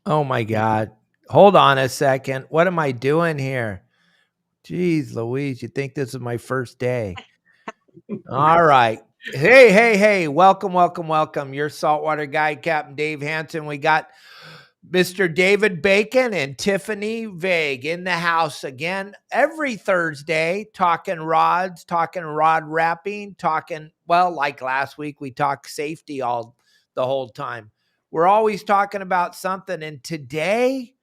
Oh my God. Hold on a second. What am I doing here? Jeez Louise, you think this is my first day? All right. Hey. Welcome, welcome, welcome. Your Saltwater Guide, Captain Dave Hansen. We got Mr. David Bacon and Tiffany Vague in the house again every Thursday, talking rods, talking rod wrapping, talking, well, like last week, we talked safety the whole time. We're always talking about something. And today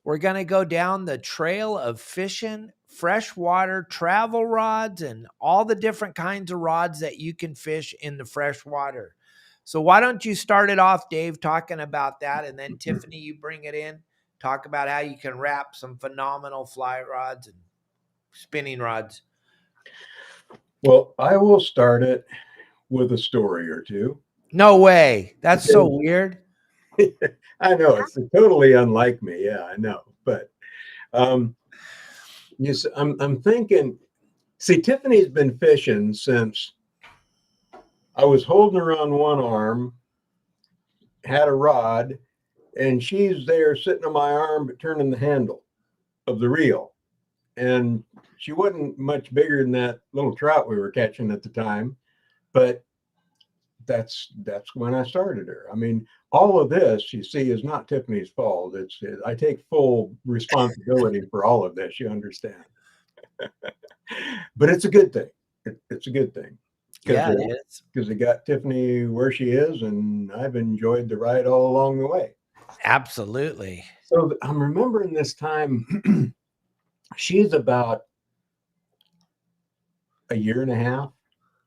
we're going to go down the trail of fishing freshwater travel rods and all the different kinds of rods that you can fish in the freshwater. So why don't you start it off, Dave, talking about that, and then Tiffany, you bring it in, talk about how you can wrap some phenomenal fly rods and spinning rods. Well, I will start it with a story or two. No way. That's so weird. I know it's totally unlike me. Yeah, I know. But I'm thinking. See, Tiffany's been fishing since I was holding her on one arm, had a rod, and she's there sitting on my arm, but turning the handle of the reel. And she wasn't much bigger than that little trout we were catching at the time, but that's when I started her. I mean, all of this you see is not Tiffany's fault. I take full responsibility for all of this. You understand? But it's a good thing. It's a good thing. Yeah, it is. Because it got Tiffany where she is, and I've enjoyed the ride all along the way. Absolutely. So I'm remembering this time. She's about a year and a half,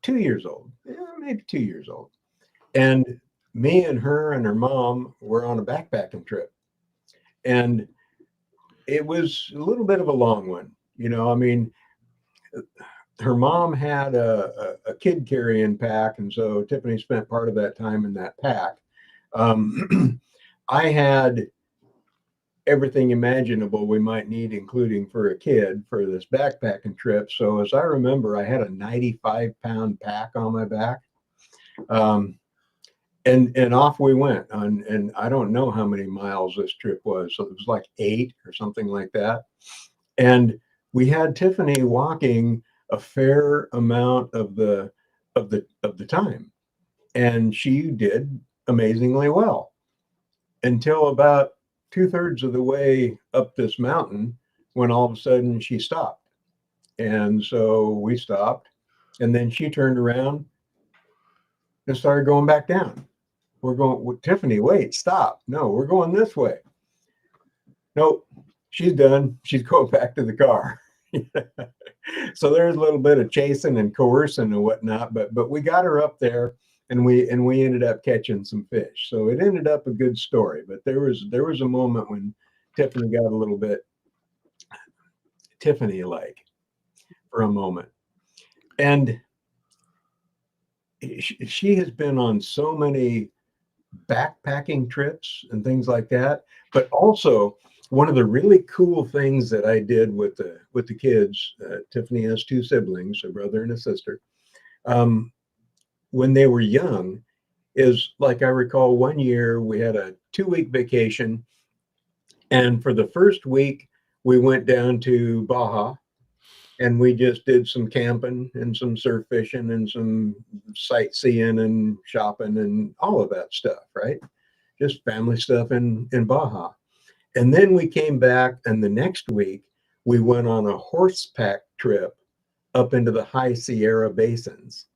2 years old, maybe 2 years old. And me and her mom were on a backpacking trip. And it was a little bit of a long one. I mean, her mom had a kid carrying pack. And so Tiffany spent part of that time in that pack. I had everything imaginable we might need, including for a kid, for this backpacking trip. So as I remember, I had a 95-pound pack on my back. And off we went and I don't know how many miles this trip was. So it was like 8 or something like that. And we had Tiffany walking a fair amount of the time. And she did amazingly well until about 2/3 of the way up this mountain, when all of a sudden she stopped. And so we stopped, and then she turned around and started going back down. We're going, Tiffany, wait, stop. No, we're going this way. Nope, she's done. She's going back to the car. So there's a little bit of chasing and coercing and whatnot, but we got her up there, and we ended up catching some fish. So it ended up a good story. But there was a moment when Tiffany got a little bit Tiffany-like for a moment. And she has been on so many backpacking trips and things like that. But also, one of the really cool things that I did with the kids, Tiffany has 2 siblings, a brother and a sister, when they were young, is like I recall one year we had a 2-week vacation, and for the first week we went down to Baja, and we just did some camping and some surf fishing and some sightseeing and shopping and all of that stuff, right? Just family stuff in Baja. And then we came back, and the next week we went on a horseback trip up into the high Sierra basins.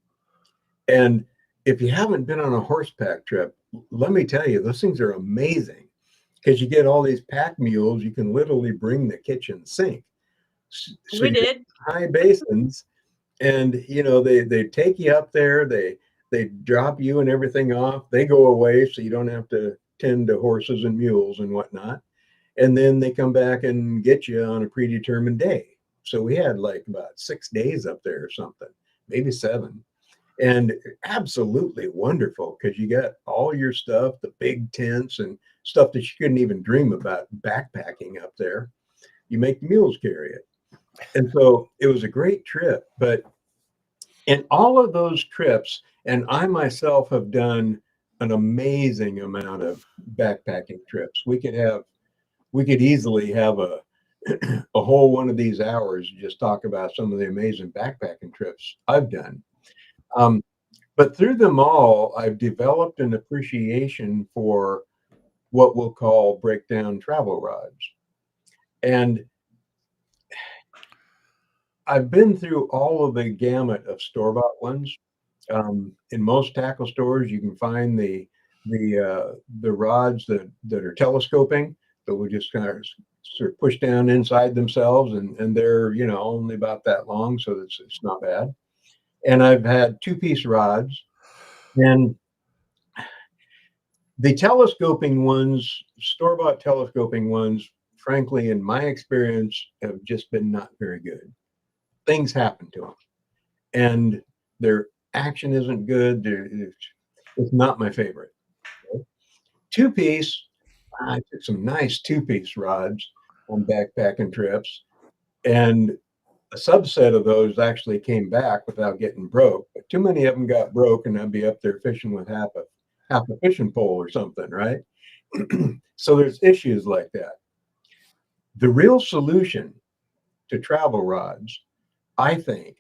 And if you haven't been on a horseback trip, let me tell you, those things are amazing, because you get all these pack mules. You can literally bring the kitchen sink. So we did high basins, and they take you up there. They drop you and everything off. They go away, so you don't have to tend to horses and mules and whatnot. And then they come back and get you on a predetermined day. So we had like about 6 days up there or something, maybe 7. And absolutely wonderful, because you got all your stuff, the big tents and stuff that you couldn't even dream about backpacking up there. You make the mules carry it. And so it was a great trip. But in all of those trips, and I myself have done an amazing amount of backpacking trips. We could easily have a a whole one of these hours to just talk about some of the amazing backpacking trips I've done. Um, but through them all, I've developed an appreciation for what we'll call breakdown travel rods. And I've been through all of the gamut of store-bought ones. In most tackle stores, you can find the rods that are telescoping that will just kind of sort of push down inside themselves, and they're only about that long, so it's not bad. And I've had two-piece rods, and the telescoping ones, store-bought telescoping ones, frankly, in my experience, have just been not very good. Things happen to them, and their action isn't good. It's not my favorite. Two-piece, I took some nice two-piece rods on backpacking trips, and a subset of those actually came back without getting broke. But too many of them got broke, and I'd be up there fishing with half a fishing pole or something, right? So there's issues like that. The real solution to travel rods, I think,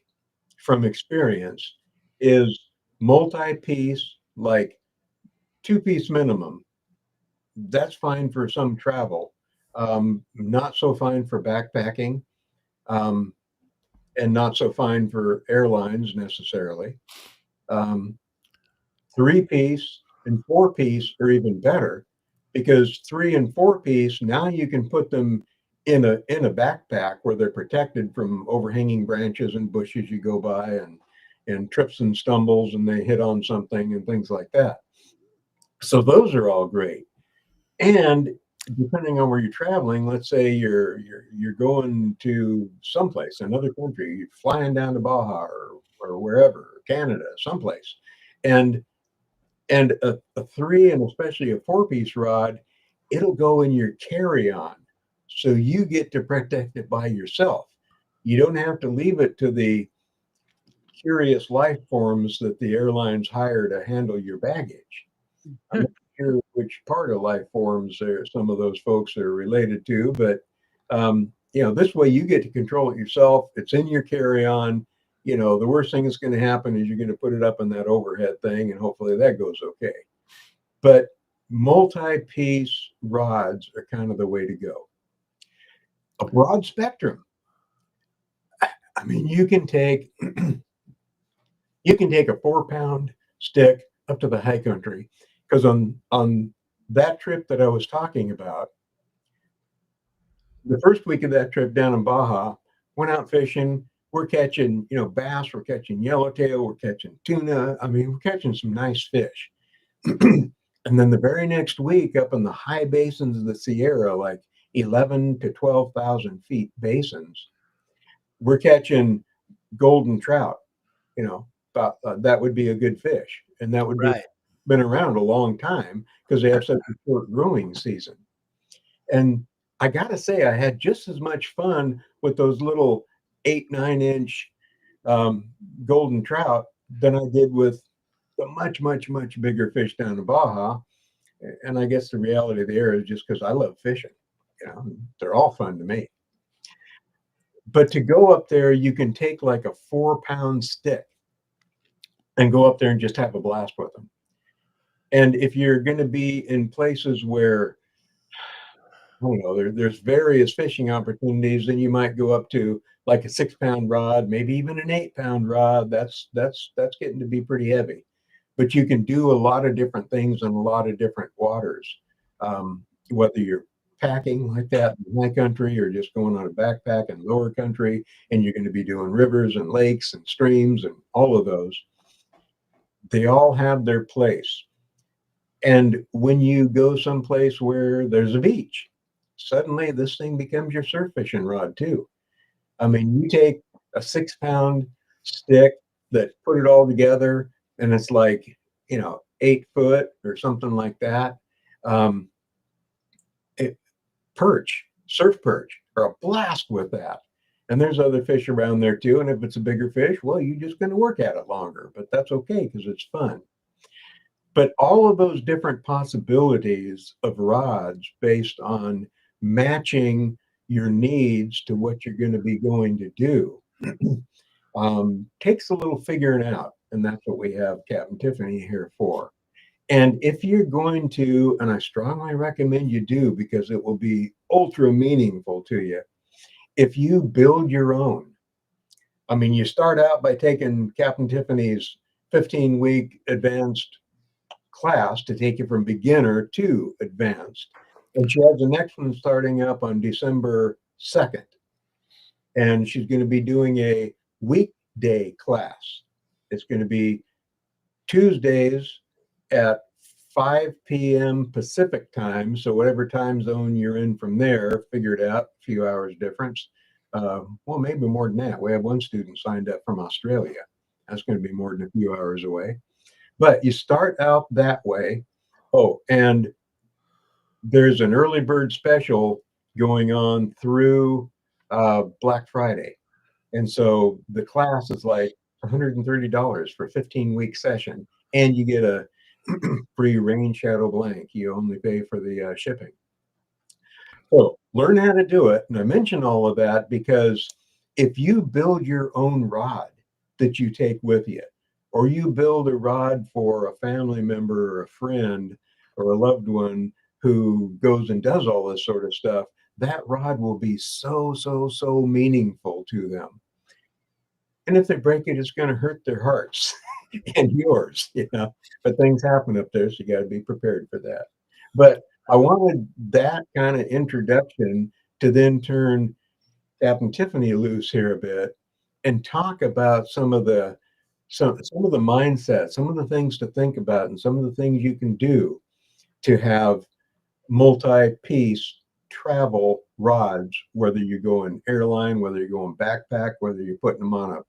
from experience, is multi-piece, like two-piece minimum. That's fine for some travel. Not so fine for backpacking, um, and not so fine for airlines necessarily. Um, Three-piece and four-piece are even better, because three and four-piece, now you can put them in a backpack where they're protected from overhanging branches and bushes you go by, and trips and stumbles and they hit on something and things like that. So those are all great. And depending on where you're traveling, let's say you're going to someplace, another country, you're flying down to Baja or wherever, Canada, someplace, and a three and especially a four-piece rod, it'll go in your carry-on, so you get to protect it by yourself. You don't have to leave it to the curious life forms that the airlines hire to handle your baggage. I'm not sure which part of life forms some of those folks are related to, but this way you get to control it yourself. It's in your carry-on. The worst thing that's going to happen is you're going to put it up in that overhead thing, and hopefully that goes okay. But multi-piece rods are kind of the way to go. A broad spectrum. I mean, you can take a 4-pound stick up to the high country, because on that trip that I was talking about, the first week of that trip down in Baja, went out fishing. We're catching, bass, we're catching yellowtail, we're catching tuna. I mean, we're catching some nice fish. And then the very next week, up in the high basins of the Sierra, like 11 to 12,000 feet basins, we're catching golden trout. About that would be a good fish, and that would be Right. been around a long time because they have such a short growing season. And I got to say, I had just as much fun with those little 8-9 inch golden trout than I did with the much, much, much bigger fish down in Baja. And I guess the reality there is just because I love fishing. They're all fun to me. But to go up there, you can take like a 4-pound stick and go up there and just have a blast with them. And if you're going to be in places where, I don't know, there's various fishing opportunities, then you might go up to like a 6-pound rod, maybe even an 8-pound rod. That's getting to be pretty heavy. But you can do a lot of different things in a lot of different waters, whether you're packing like that in high country or just going on a backpack in lower country, and you're going to be doing rivers and lakes and streams and all of those. They all have their place. And when you go someplace where there's a beach, suddenly this thing becomes your surf fishing rod too. I mean, you take a 6-pound stick that put it all together, and it's like, 8 foot or something like that. Um, surf perch are a blast with that. And there's other fish around there too. And if it's a bigger fish, well, you're just going to work at it longer, but that's okay because it's fun. But all of those different possibilities of rods based on matching your needs to what you're going to be going to do takes a little figuring out. And that's what we have Capt and Tiffany here for. And if you're going to, and I strongly recommend you do because it will be ultra meaningful to you, if you build your own, I mean, you start out by taking Capt and Tiffany's 15-week advanced class to take you from beginner to advanced. And she has the next one starting up on December 2nd. And she's going to be doing a weekday class. It's going to be Tuesdays at 5 p.m. Pacific time. So whatever time zone you're in from there, figure it out, a few hours difference. Well, maybe more than that. We have one student signed up from Australia. That's going to be more than a few hours away. But you start out that way. Oh, and there's an early bird special going on through Black Friday. And so the class is like $130 for a 15-week session. And you get a free rain shadow blank. You only pay for the shipping. So learn how to do it. And I mention all of that because if you build your own rod that you take with you, or you build a rod for a family member or a friend or a loved one who goes and does all this sort of stuff, that rod will be so, so, so meaningful to them. And if they break it, it's going to hurt their hearts and yours, you know. But things happen up there, so you got to be prepared for that. But I wanted that kind of introduction to then turn Capt and Tiffany loose here a bit and talk about some of the mindset, some of the things to think about, and some of the things you can do to have multi-piece travel rods, whether you're going airline, whether you're going backpack, whether you're putting them on a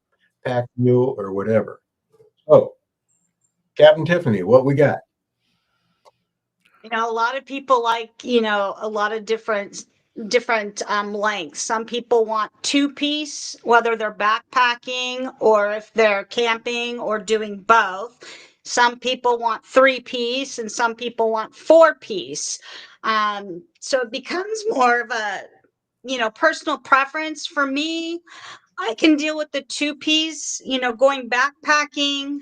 pack mule or whatever. So, Capt and Tiffany, what we got? A lot of people like, a lot of different lengths. Some people want two-piece, whether they're backpacking or if they're camping or doing both. Some people want three-piece and some people want four-piece. So it becomes more of a, personal preference. For me, I can deal with the two-piece, going backpacking.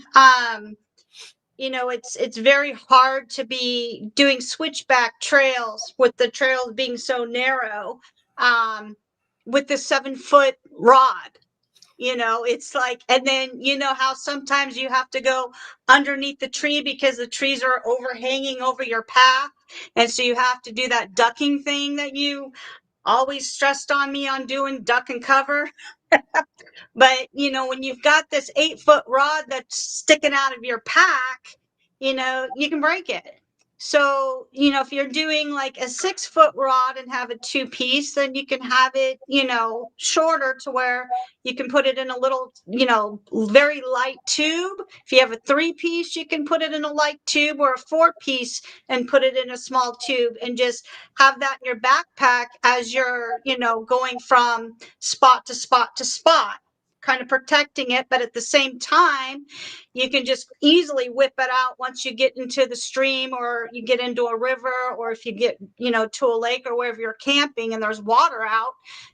It's very hard to be doing switchback trails with the trails being so narrow, with the 7-foot rod. It's like, and then how sometimes you have to go underneath the tree because the trees are overhanging over your path. And so you have to do that ducking thing that you always stressed on me on doing, duck and cover. But, when you've got this 8-foot rod that's sticking out of your pack, you can break it. So, if you're doing like a 6-foot rod and have a two-piece, then you can have it, shorter to where you can put it in a little, very light tube. If you have a 3-piece, you can put it in a light tube, or a 4-piece and put it in a small tube, and just have that in your backpack as you're, going from spot to spot to spot, kind of protecting it. But at the same time, you can just easily whip it out once you get into the stream, or you get into a river, or if you get, to a lake or wherever you're camping and there's water out,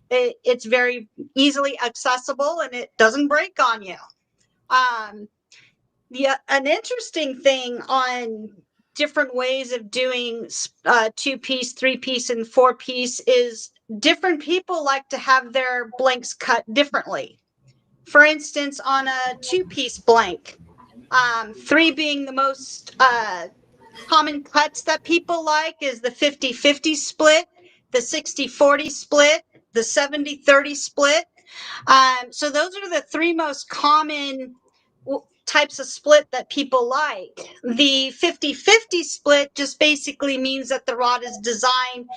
it's very easily accessible and it doesn't break on you. An interesting thing on different ways of doing 2-piece, 3-piece, and 4-piece is different people like to have their blanks cut differently. For instance, on a 2-piece blank, 3 being the most common cuts that people like is the 50-50 split, the 60-40 split, the 70-30 split. So those are the 3 most common types of split that people like. The 50-50 split just basically means that the rod is designed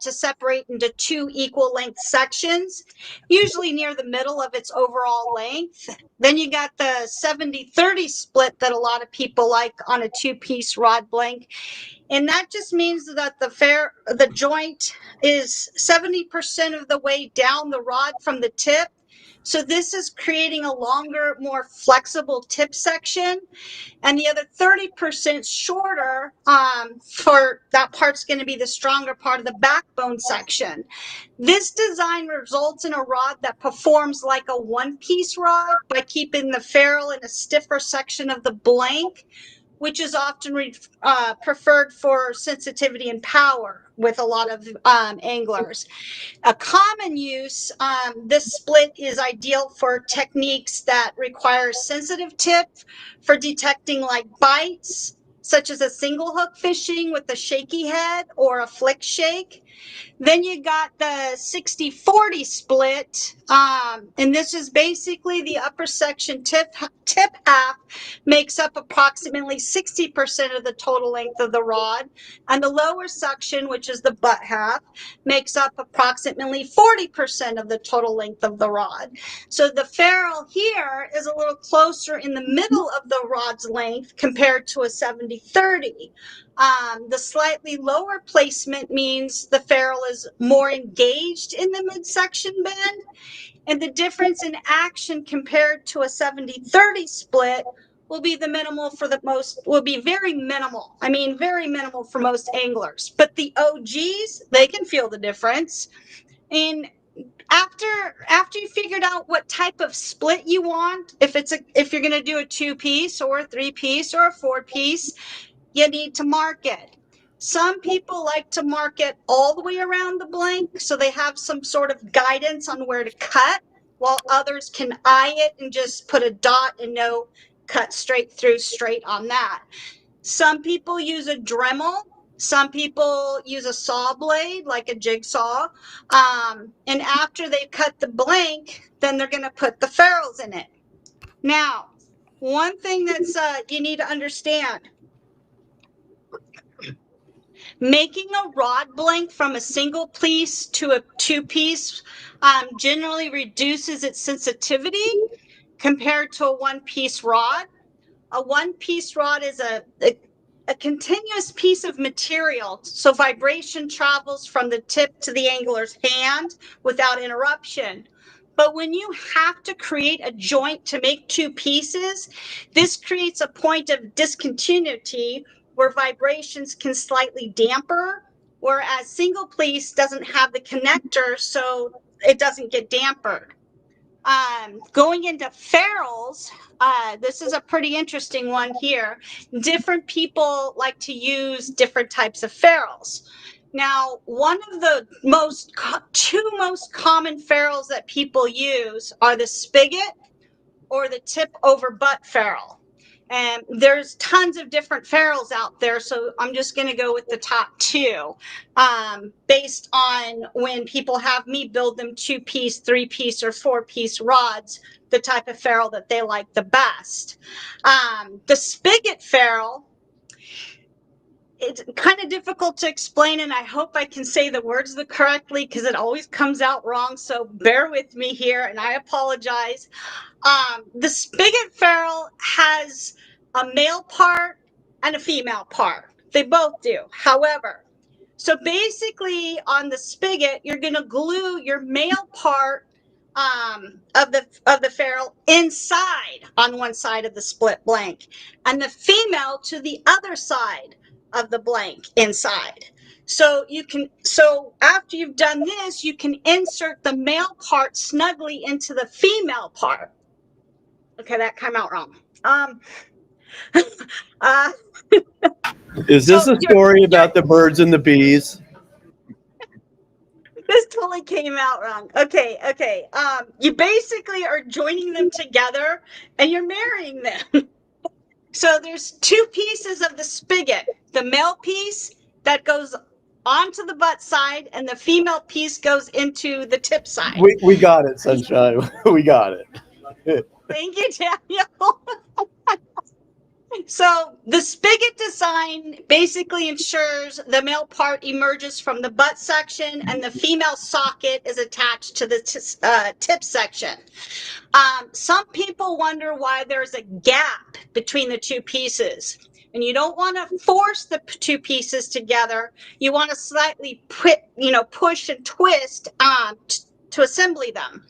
to separate into 2 equal length sections, usually near the middle of its overall length. Then you got the 70-30 split that a lot of people like on a 2-piece rod blank. And that just means that the joint is 70% of the way down the rod from the tip, So this is creating a longer, more flexible tip section, and the other 30% shorter, for that part's going to be the stronger part of the backbone section. This design results in a rod that performs like a one-piece rod by keeping the ferrule in a stiffer section of the blank, which is often preferred for sensitivity and power with a lot of anglers. A common use, this split is ideal for techniques that require sensitive tip for detecting like bites, such as a single hook fishing with a shaky head or a flick shake. Then you got the 60-40 split, and this is basically the upper section tip half makes up approximately 60% of the total length of the rod, and the lower section, which is the butt half, makes up approximately 40% of the total length of the rod. So the ferrule here is a little closer in the middle of the rod's length compared to a 70-30. The slightly lower placement means the ferrule is more engaged in the midsection bend, and the difference in action compared to a 70-30 split will be very minimal. I mean, very minimal for most anglers, but the OGs, they can feel the difference. And after you figured out what type of split you want, if you're going to do a 2-piece or a 3-piece or a 4-piece, you need to mark it. Some people like to mark it all the way around the blank so they have some sort of guidance on where to cut, while others can eye it and just put a dot and know cut straight through straight on that. Some people use a Dremel. Some people use a saw blade like a jigsaw. And after they cut the blank, then they're going to put the ferrules in it. Now, one thing that's you need to understand, making a rod blank from a single piece to a 2-piece generally reduces its sensitivity compared to a 1-piece rod. A 1-piece rod is a continuous piece of material, so vibration travels from the tip to the angler's hand without interruption. But when you have to create a joint to make 2 pieces, this creates a point of discontinuity where vibrations can slightly damper, whereas single piece doesn't have the connector, so it doesn't get dampered. Going into ferrules, this is a pretty interesting one here. Different people like to use different types of ferrules. Now, one of the two most common ferrules that people use are the spigot or the tip over butt ferrule. And there's tons of different ferrules out there, so I'm just going to go with the top 2, based on when people have me build them 2-piece, 3-piece, or 4-piece rods, the type of ferrule that they like the best. The spigot ferrule, it's kind of difficult to explain, and I hope I can say the words correctly because it always comes out wrong, so bear with me here, and I apologize. The spigot ferrule has a male part and a female part. They both do. However, so basically on the spigot, you're going to glue your male part of the ferrule inside on one side of the split blank, and the female to the other side of the blank inside. So after you've done this, you can insert the male part snugly into the female part. Okay, that came out wrong. Is this a story about the birds and the bees? This totally came out wrong. Okay. You basically are joining them together and you're marrying them. So there's 2 pieces of the spigot. The male piece that goes onto the butt side and the female piece goes into the tip side. We got it, Sunshine. We got it. Thank you, Daniel. So the spigot design basically ensures the male part emerges from the butt section and the female socket is attached to the tip section. Some people wonder why there's a gap between the 2 pieces. And you don't want to force the 2 pieces together. You want to slightly push and twist to assembly them.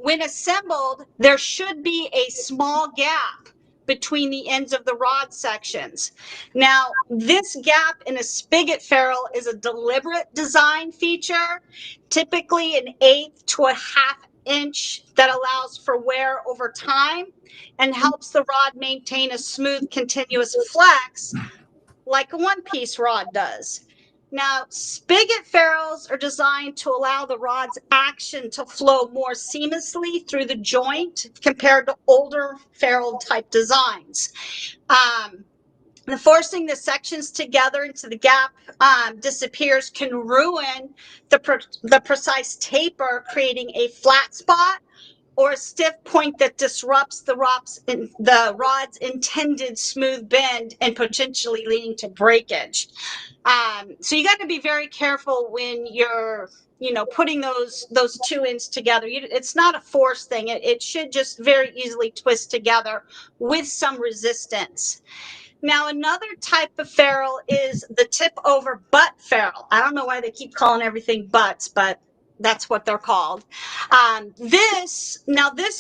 When assembled, there should be a small gap between the ends of the rod sections. Now, this gap in a spigot ferrule is a deliberate design feature, typically an 1/8 to a 1/2 inch, that allows for wear over time and helps the rod maintain a smooth, continuous flex like a one-piece rod does. Now, spigot ferrules are designed to allow the rod's action to flow more seamlessly through the joint compared to older ferrule type designs. The forcing the sections together into the gap disappears can ruin the precise taper, creating a flat spot or a stiff point that disrupts the rod's intended smooth bend and potentially leading to breakage. So you got to be very careful when you're, putting those two ends together. It's not a force thing. It should just very easily twist together with some resistance. Now, another type of ferrule is the tip over butt ferrule. I don't know why they keep calling everything butts, but that's what they're called. This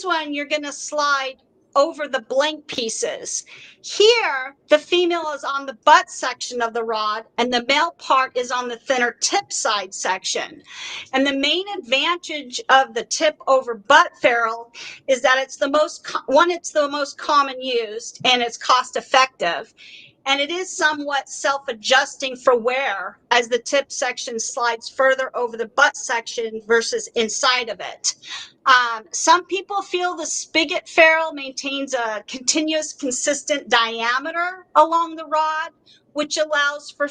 one, you're going to slide over the blank pieces. Here, the female is on the butt section of the rod, and the male part is on the thinner tip side section. And the main advantage of the tip over butt ferrule is that it's the most common used, and it's cost effective. And it is somewhat self-adjusting for wear as the tip section slides further over the butt section versus inside of it. Some people feel the spigot ferrule maintains a continuous, consistent diameter along the rod, which allows for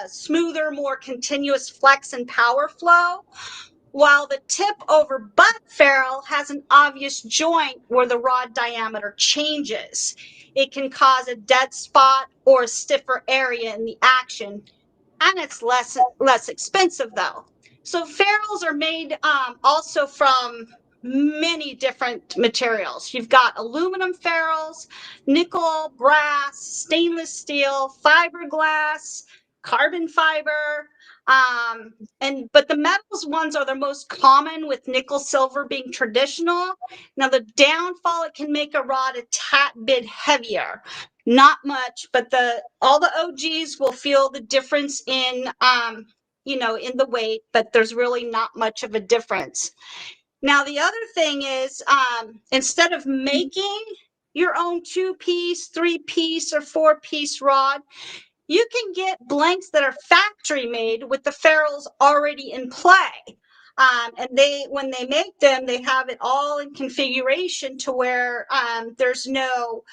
smoother, more continuous flex and power flow, while the tip over butt ferrule has an obvious joint where the rod diameter changes. It can cause a dead spot or a stiffer area in the action, and it's less expensive though. So ferrules are made also from many different materials. You've got aluminum ferrules, nickel, brass, stainless steel, fiberglass, carbon fiber, but the metals ones are the most common, with nickel silver being traditional. Now, the downfall, it can make a rod a tad bit heavier. Not much, but all the OGs will feel the difference in in the weight, but there's really not much of a difference. Now, the other thing is, instead of making your own 2-piece, 3-piece, or 4-piece rod, you can get blanks that are factory made with the ferrules already in play. And when they make them, they have it all in configuration to where there's no,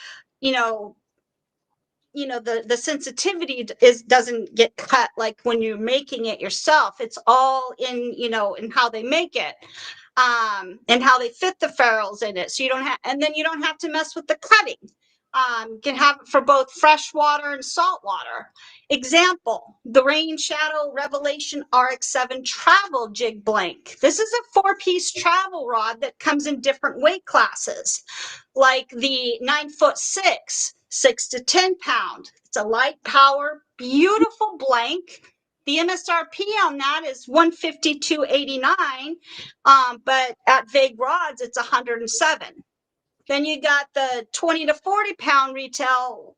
the sensitivity doesn't get cut like when you're making it yourself. It's all in, in how they make it. And how they fit the ferrules in it. So you don't have to mess with the cutting. You can have it for both freshwater and saltwater. Example, the Rain Shadow Revelation RX7 travel jig blank. This is a 4-piece travel rod that comes in different weight classes, like the 9'6", 6 to 10 pound. It's a light power, beautiful blank. The MSRP on that is $152.89, but at Vague Rods, it's $107. Then you got the 20 to 40 pound retail,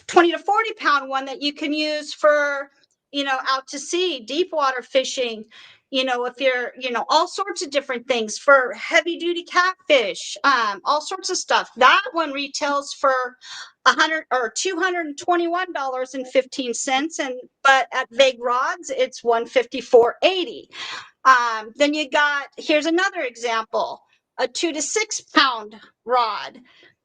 20 to 40 pound one that you can use for, out to sea, deep water fishing, if you're, all sorts of different things for heavy duty catfish, all sorts of stuff. That one retails for $221.15, but at Vague Rods, it's $154.80. Then here's another example, a 2 to 6 pound rod,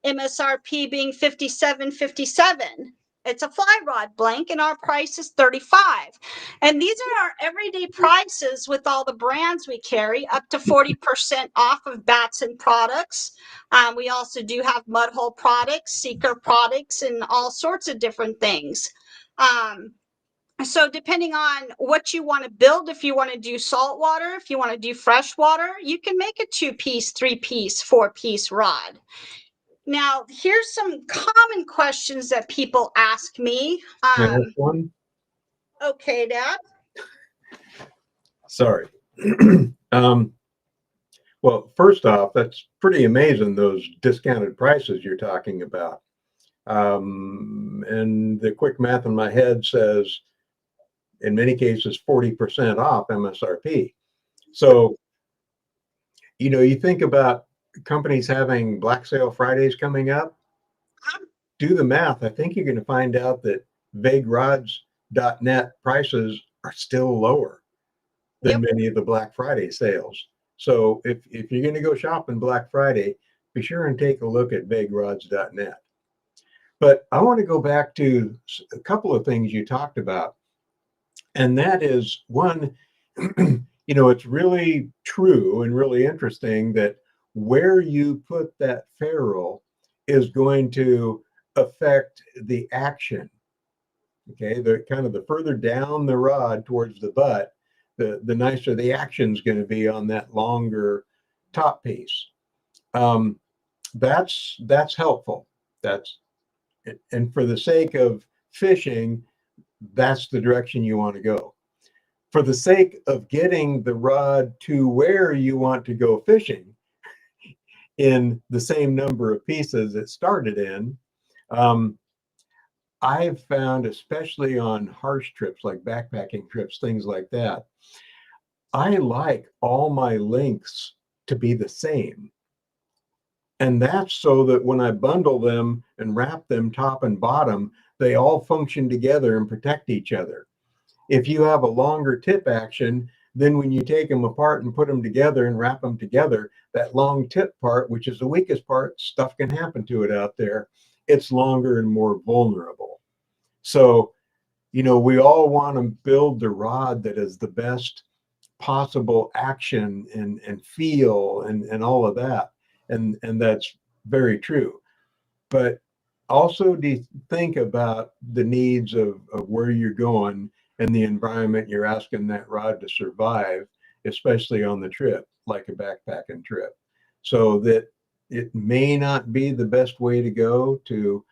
MSRP being $57.57. It's a fly rod blank, and our price is $35. And these are our everyday prices with all the brands we carry, up to 40% off of Batson products. We also do have Mudhole products, Seeker products, and all sorts of different things. So depending on what you want to build, if you want to do saltwater, if you want to do freshwater, you can make a 2-piece, 3-piece, 4-piece rod. Now, here's some common questions that people ask me. Can I ask one? Okay, Dad. Sorry. Well, first off, that's pretty amazing, those discounted prices you're talking about. And the quick math in my head says, in many cases, 40% off MSRP. So, you think about companies having Black Sale Fridays coming up, do the math. I think you're going to find out that vaguerods.net prices are still lower than many of the Black Friday sales. So if you're going to go shopping Black Friday, be sure and take a look at vaguerods.net. But I want to go back to a couple of things you talked about. And that is one, it's really true and really interesting that where you put that ferrule is going to affect the action. Okay, the further down the rod towards the butt, the nicer the action is going to be on that longer top piece. That's helpful. And for the sake of fishing, that's the direction you want to go. For the sake of getting the rod to where you want to go fishing in the same number of pieces it started in, I've found, especially on harsh trips like backpacking trips, things like that, I like all my lengths to be the same. And that's so that when I bundle them and wrap them top and bottom, they all function together and protect each other. If you have a longer tip action, then when you take them apart and put them together and wrap them together, that long tip part, which is the weakest part, stuff can happen to it out there. It's longer and more vulnerable. So, we all want to build the rod that is the best possible action and feel and all of that. And that's very true. But also think about the needs of where you're going and the environment you're asking that rod to survive, especially on the trip, like a backpacking trip. So that it may not be the best way to go to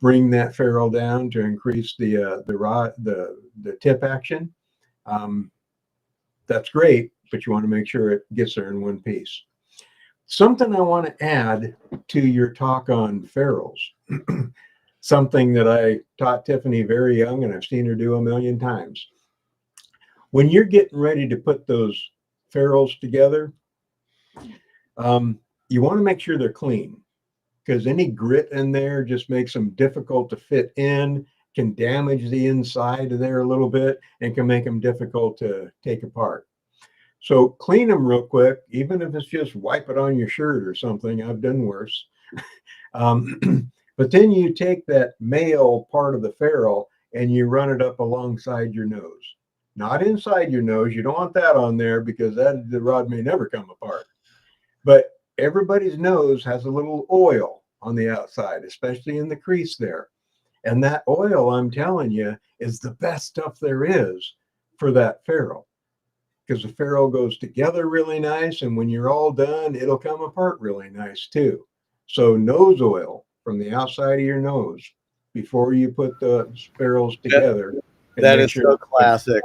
bring that ferrule down to increase the tip action. That's great, but you want to make sure it gets there in one piece. Something I want to add to your talk on ferrules, something that I taught Tiffany very young, and I've seen her do a million times. When you're getting ready to put those ferrules together, you want to make sure they're clean, because any grit in there just makes them difficult to fit in, can damage the inside of there a little bit, and can make them difficult to take apart. So clean them real quick, even if it's just wipe it on your shirt or something. I've done worse. But then you take that male part of the ferrule and you run it up alongside your nose. Not inside your nose. You don't want that on there, because the rod may never come apart. But everybody's nose has a little oil on the outside, especially in the crease there. And that oil, I'm telling you, is the best stuff there is for that ferrule, because the ferrule goes together really nice. And when you're all done, it'll come apart really nice too. So nose oil from the outside of your nose before you put the ferrules together. That is so classic,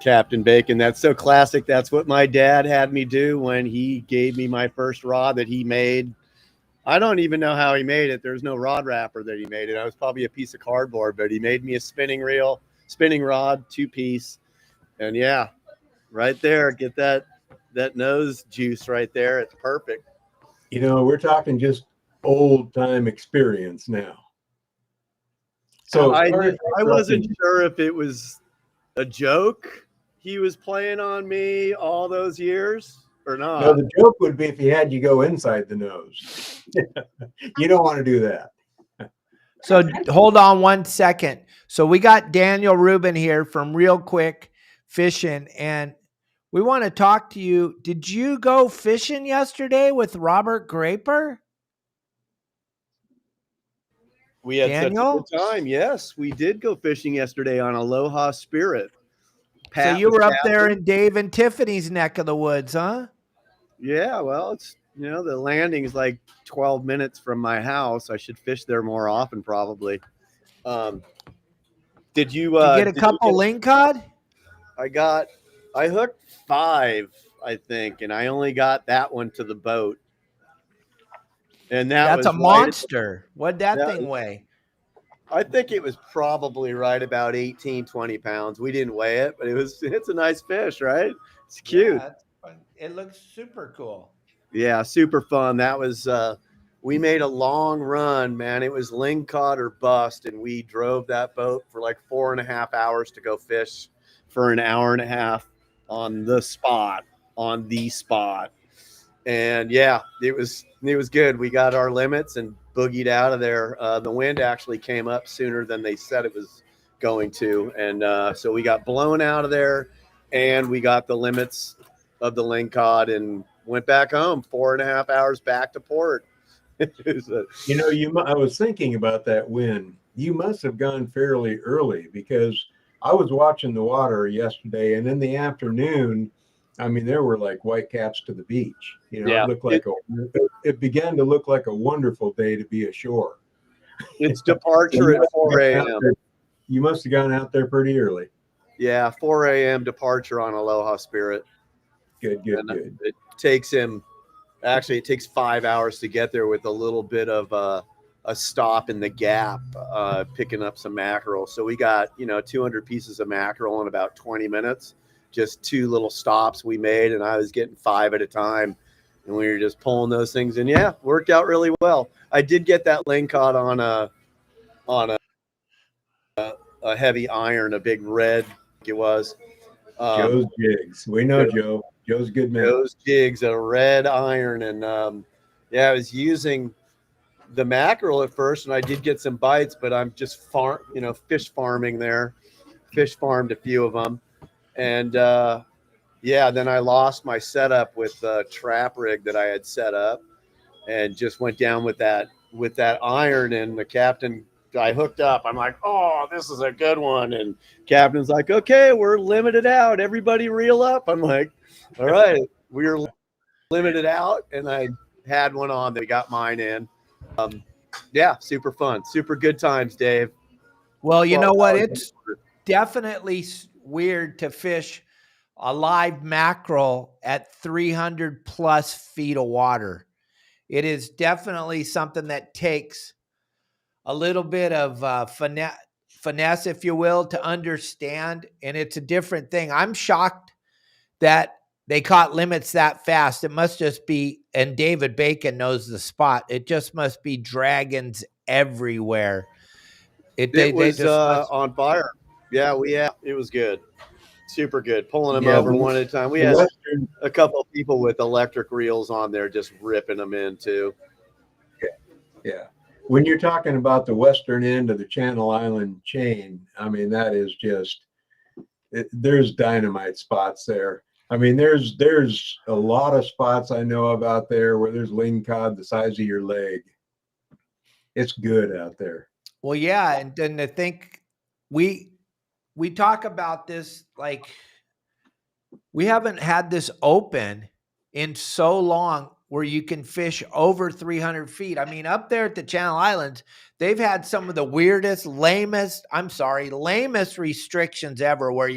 Captain Bacon. That's so classic. That's what my dad had me do when he gave me my first rod that he made. I don't even know how he made it. There's no rod wrapper that he made it. It was probably a piece of cardboard, but he made me a spinning rod, 2-piece. And yeah, right there, get that nose juice right there. It's perfect. We're talking just old time experience now. So I wasn't sure if it was a joke he was playing on me all those years or not. No, the joke would be if he had you go inside the nose. You don't want to do that. So hold on one second. So we got Daniel Rubin here from ReelQuick Fishing, and we want to talk to you. Did you go fishing yesterday with Robert Graper? We had such a good time. Yes, we did go fishing yesterday on Aloha Spirit. So you were up there in Dave and Tiffany's neck of the woods, huh? Yeah, well, it's, the landing is like 12 minutes from my house. I should fish there more often, probably. Did you get a couple lingcod? I got I hooked 5, I think, and I only got that one to the boat. And That's a monster. What'd that thing weigh? I think it was probably right about 18, 20 pounds. We didn't weigh it, but it's a nice fish, right? It's cute. Yeah, it's fun. It looks super cool. Yeah, super fun. That was we made a long run, man. It was lingcod or bust, and we drove that boat for like 4.5 hours to go fish for an hour and a half on the spot. And yeah, it was good. We got our limits and boogied out of there. The wind actually came up sooner than they said it was going to, and so we got blown out of there, and we got the limits of the lingcod and went back home. 4.5 hours back to port. You know, I was thinking about that wind. You must have gone fairly early, because I was watching the water yesterday, and in the afternoon, I mean, there were like white caps to the beach. You know, Yeah. it looked like it began to look like a wonderful day to be ashore. It's departure at 4 a.m. You must have gone out there pretty early. Yeah, 4 a.m. departure on Aloha Spirit. Good. It takes 5 hours to get there, with a little bit of a stop in the gap, picking up some mackerel. So we got 200 pieces of mackerel in about 20 minutes. Just 2 little stops we made, and I was getting 5 at a time, and we were just pulling those things. And yeah, worked out really well. I did get that lingcod on a heavy iron, a big red. It was Joe's jigs. We know Joe. Joe's good man. Joe's jigs, a red iron, and yeah, I was using the mackerel at first, and I did get some bites, but I'm just fish farming there. Fish farmed a few of them. And yeah, then I lost my setup with the trap rig that I had set up, and just went down with that iron. And the captain, I hooked up. I'm like, oh, this is a good one. And captain's like, okay, we're limited out. Everybody reel up. I'm like, all right, we're limited out. And I had one on. They got mine in. Yeah, super fun, super good times, Dave. Well, you know what? It's definitely weird to fish a live mackerel at 300 plus feet of water. It is definitely something that takes a little bit of finesse, if you will, to understand. And it's a different thing. I'm shocked that they caught limits that fast. It must just be, and David Bacon knows the spot, it just must be dragons everywhere. It was on fire. Yeah, it was good. Super good. Pulling them over one at a time. We had a couple of people with electric reels on there just ripping them in too. Yeah. When you're talking about the western end of the Channel Island chain, I mean, that is just, there's dynamite spots there. I mean, there's a lot of spots I know of out there where there's lingcod the size of your leg. It's good out there. Well, yeah. And then to think we talk about this, like, we haven't had this open in so long where you can fish over 300 feet. I mean, up there at the Channel Islands, they've had some of the weirdest, lamest restrictions ever, where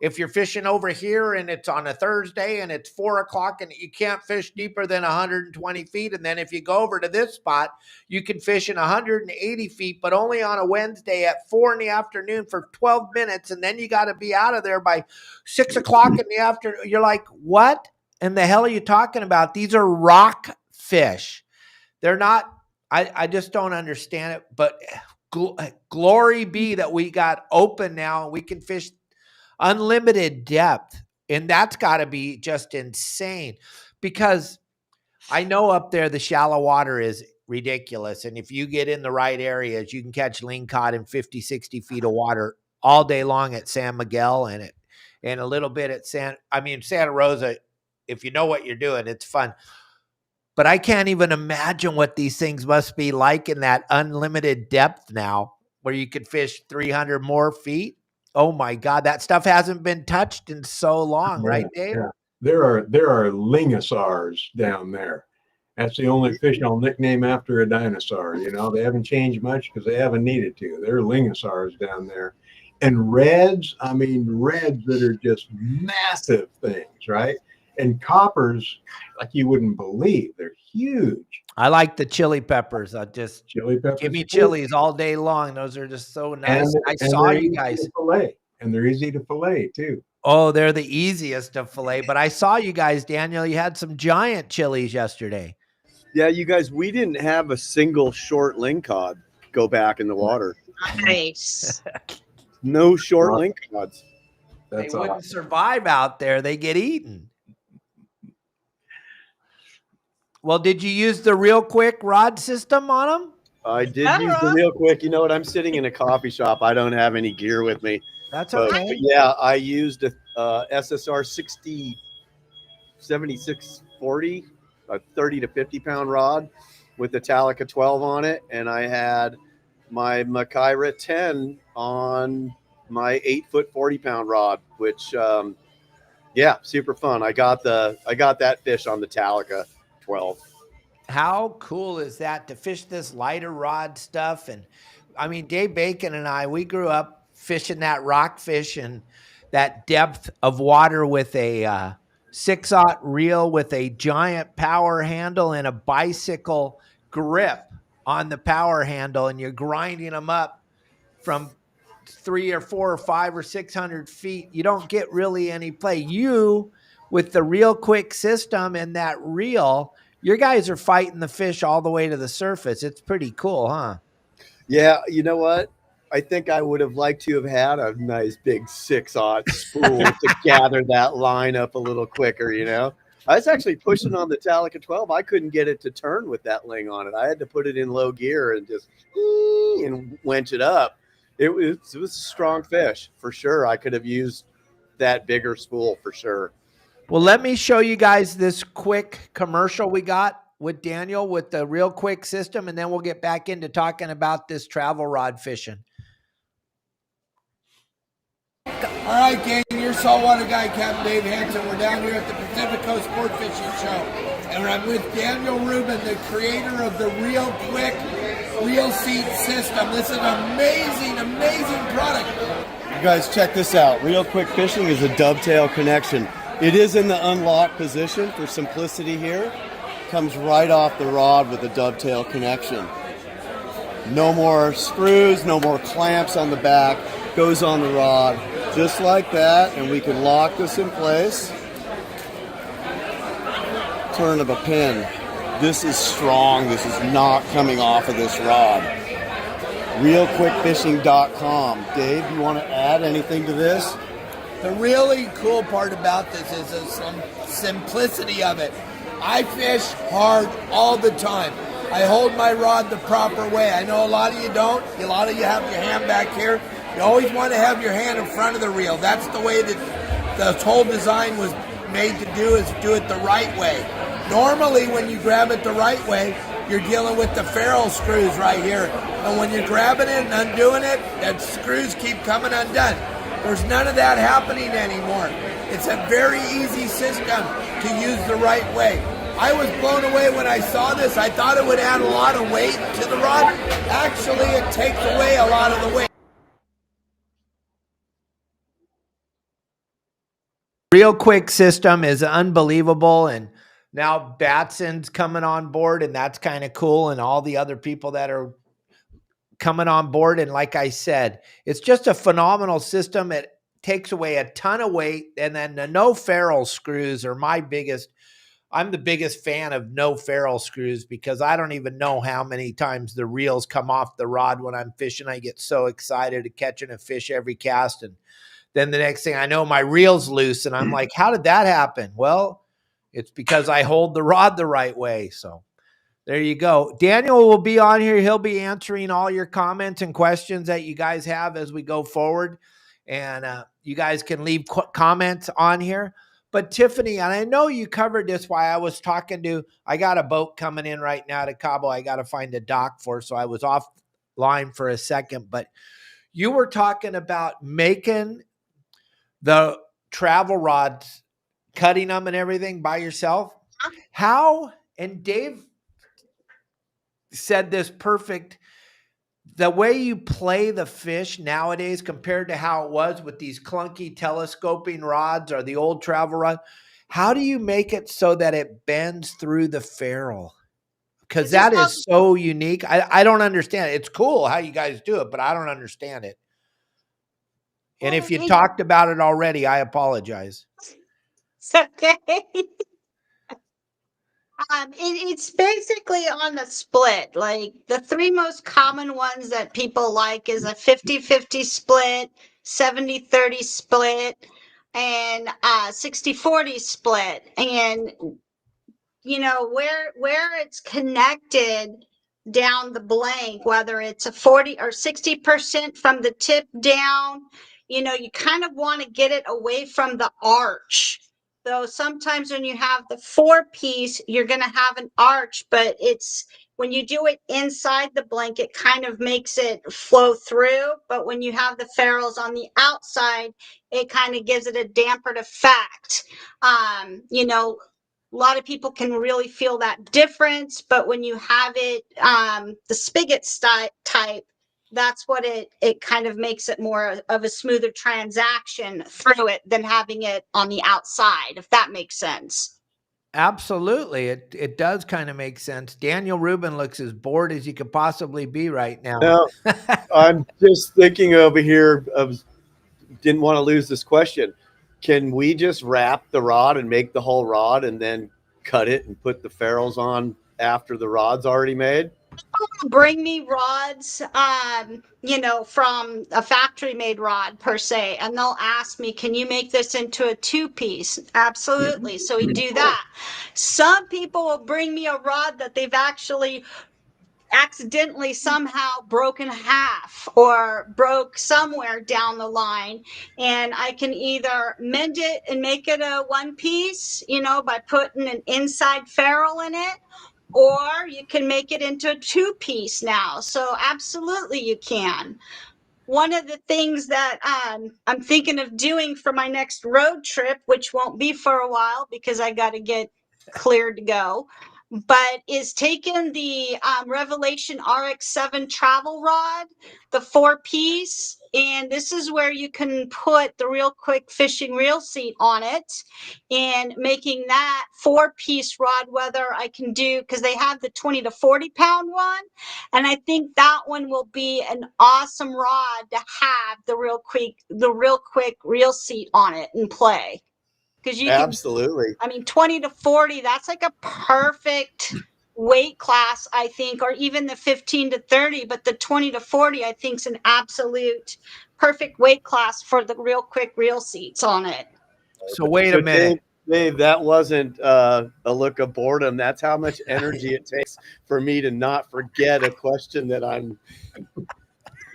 if you're fishing over here and it's on a Thursday and it's 4 o'clock and you can't fish deeper than 120 feet. And then if you go over to this spot, you can fish in 180 feet, but only on a Wednesday at 4 in the afternoon for 12 minutes. And then you got to be out of there by 6 o'clock in the afternoon. You're like, what in the hell are you talking about? These are rock fish. They're not, I just don't understand it, but glory be that we got open now and we can fish unlimited depth. And that's got to be just insane, because I know up there the shallow water is ridiculous. And if you get in the right areas, you can catch lingcod in 50, 60 feet of water all day long at San Miguel and a little bit at Santa Rosa. If you know what you're doing, it's fun. But I can't even imagine what these things must be like in that unlimited depth now, where you could fish 300 more feet. Oh my God, that stuff hasn't been touched in so long, right, Dave? Yeah. There are lingosaurs down there. That's the only fish I'll nickname after a dinosaur. You know, they haven't changed much because they haven't needed to. There are lingosaurs down there. and reds. I mean, reds that are just massive things, right? And coppers, like you wouldn't believe, they're huge. I like the chili peppers. I just Chili peppers, give me too. chilies all day long. Those are just so nice. I and saw they're you easy guys. to fillet, and they're easy to fillet too. Oh, they're the easiest to fillet. But I saw you guys, Daniel. You had some giant chilies yesterday. Yeah, you guys, we didn't have a single short lingcod go back in the water. Nice. No short lingcods. That's They wouldn't awesome. survive out there. They get eaten. Well, did you use the ReelQuick rod system on them? I did use the ReelQuick. You know what? I'm sitting in a coffee shop. I don't have any gear with me. That's But, okay. yeah, I used a SSR 7640, a 30 to 50 pound rod with the Talica 12 on it, and I had my McCarty 10 on my 8-foot 40 pound rod, which yeah, super fun. I got that fish on the Talica 12. How cool is that to fish this lighter rod stuff? And I mean, Dave Bacon and I, we grew up fishing that rockfish and that depth of water with a 6/0 reel with a giant power handle and a bicycle grip on the power handle, and you're grinding them up from 3 or 4 or 5 or 600 feet. You don't get really any play. You, with the ReelQuick system and that reel, your guys are fighting the fish all the way to the surface. It's pretty cool, huh? Yeah, you know what? I think I would have liked to have had a nice big 6/0 spool to gather that line up a little quicker, you know? I was actually pushing on the Talica 12. I couldn't get it to turn with that ling on it. I had to put it in low gear and just and wench it up. It was a strong fish for sure. I could have used that bigger spool for sure. Well, let me show you guys this quick commercial we got with Daniel with the ReelQuick system, and then we'll get back into talking about this travel rod fishing. All right, gang, your saltwater guide, Captain Dave Hansen. We're down here at the Pacific Coast Sport Fishing Show, and I'm with Daniel Rubin, the creator of the ReelQuick reel seat system. This is an amazing, amazing product. You guys check this out. ReelQuick fishing is a dovetail connection. It is in the unlocked position for simplicity here. Comes right off the rod with a dovetail connection. No more screws, no more clamps on the back. Goes on the rod just like that, and we can lock this in place. Turn of a pin. This is strong. This is not coming off of this rod. ReelQuickFishing.com. Dave, you want to add anything to this? The really cool part about this is the simplicity of it. I fish hard all the time. I hold my rod the proper way. I know a lot of you don't. A lot of you have your hand back here. You always want to have your hand in front of the reel. That's the way that the whole design was made to do, is do it the right way. Normally, when you grab it the right way, you're dealing with the ferrule screws right here. And when you're grabbing it and undoing it, the screws keep coming undone. There's none of that happening anymore. It's a very easy system to use the right way. I was blown away when I saw this. I thought it would add a lot of weight to the rod. Actually, it takes away a lot of the weight. ReelQuick system is unbelievable, and now Batson's coming on board, and that's kind of cool, and all the other people that are coming on board. And like I said, it's just a phenomenal system. It takes away a ton of weight, and then the no ferrule screws are I'm the biggest fan of no ferrule screws, because I don't even know how many times the reels come off the rod when I'm fishing. I get so excited to catching a fish every cast, and then the next thing I know, my reel's loose, and I'm like, how did that happen? Well, it's because I hold the rod the right way. So there you go. Daniel will be on here. He'll be answering all your comments and questions that you guys have as we go forward. And you guys can leave comments on here. But Tiffany, and I know you covered this while I was talking I got a boat coming in right now to Cabo. I got to find a dock for, so I was offline for a second. But you were talking about making the travel rods, cutting them and everything by yourself. How, and Dave said this perfect, the way you play the fish nowadays compared to how it was with these clunky telescoping rods or the old travel rod, how do you make it so that it bends through the ferrule? Because that is so unique. I don't understand it. It's cool how you guys do it, but I don't understand it. And if you talked about it already, I apologize. It's okay. It's basically on a split. Like the three most common ones that people like is a 50-50 split, 70-30 split, and 60-40 split. And you know where it's connected down the blank, whether it's a 40 or 60% from the tip down, you know, you kind of want to get it away from the arch. Though sometimes when you have the 4-piece, you're going to have an arch, but it's when you do it inside the blanket, it kind of makes it flow through. But when you have the ferrules on the outside, it kind of gives it a dampened effect. You know, a lot of people can really feel that difference, but when you have it the spigot type, that's what it kind of makes it more of a smoother transaction through it than having it on the outside, if that makes sense. Absolutely. It does kind of make sense. Daniel Rubin looks as bored as he could possibly be right now. No, I'm just thinking over here of, didn't want to lose this question. Can we just wrap the rod and make the whole rod and then cut it and put the ferrules on after the rod's already made? Bring me rods, you know, from a factory made rod per se, and they'll ask me, can you make this into a 2-piece? Absolutely. So we do that. Some people will bring me a rod that they've actually accidentally somehow broken half or broke somewhere down the line, and I can either mend it and make it a 1-piece, you know, by putting an inside ferrule in it, or you can make it into a 2-piece now. So absolutely you can. One of the things that I'm thinking of doing for my next road trip, which won't be for a while because I got to get cleared to go, but is taking the Revelation RX7 travel rod, the 4-piece, and this is where you can put the ReelQuick fishing reel seat on it, and making that 4-piece rod, whether I can do, because they have the 20 to 40 pound one, and I think that one will be an awesome rod to have the ReelQuick reel seat on it and play. Because you Absolutely. I mean, 20 to 40, that's like a perfect weight class, I think, or even the 15 to 30, but the 20 to 40, I think, is an absolute perfect weight class for the ReelQuick reel seats on it. So wait a minute. Dave, that wasn't a look of boredom. That's how much energy it takes for me to not forget a question that I'm.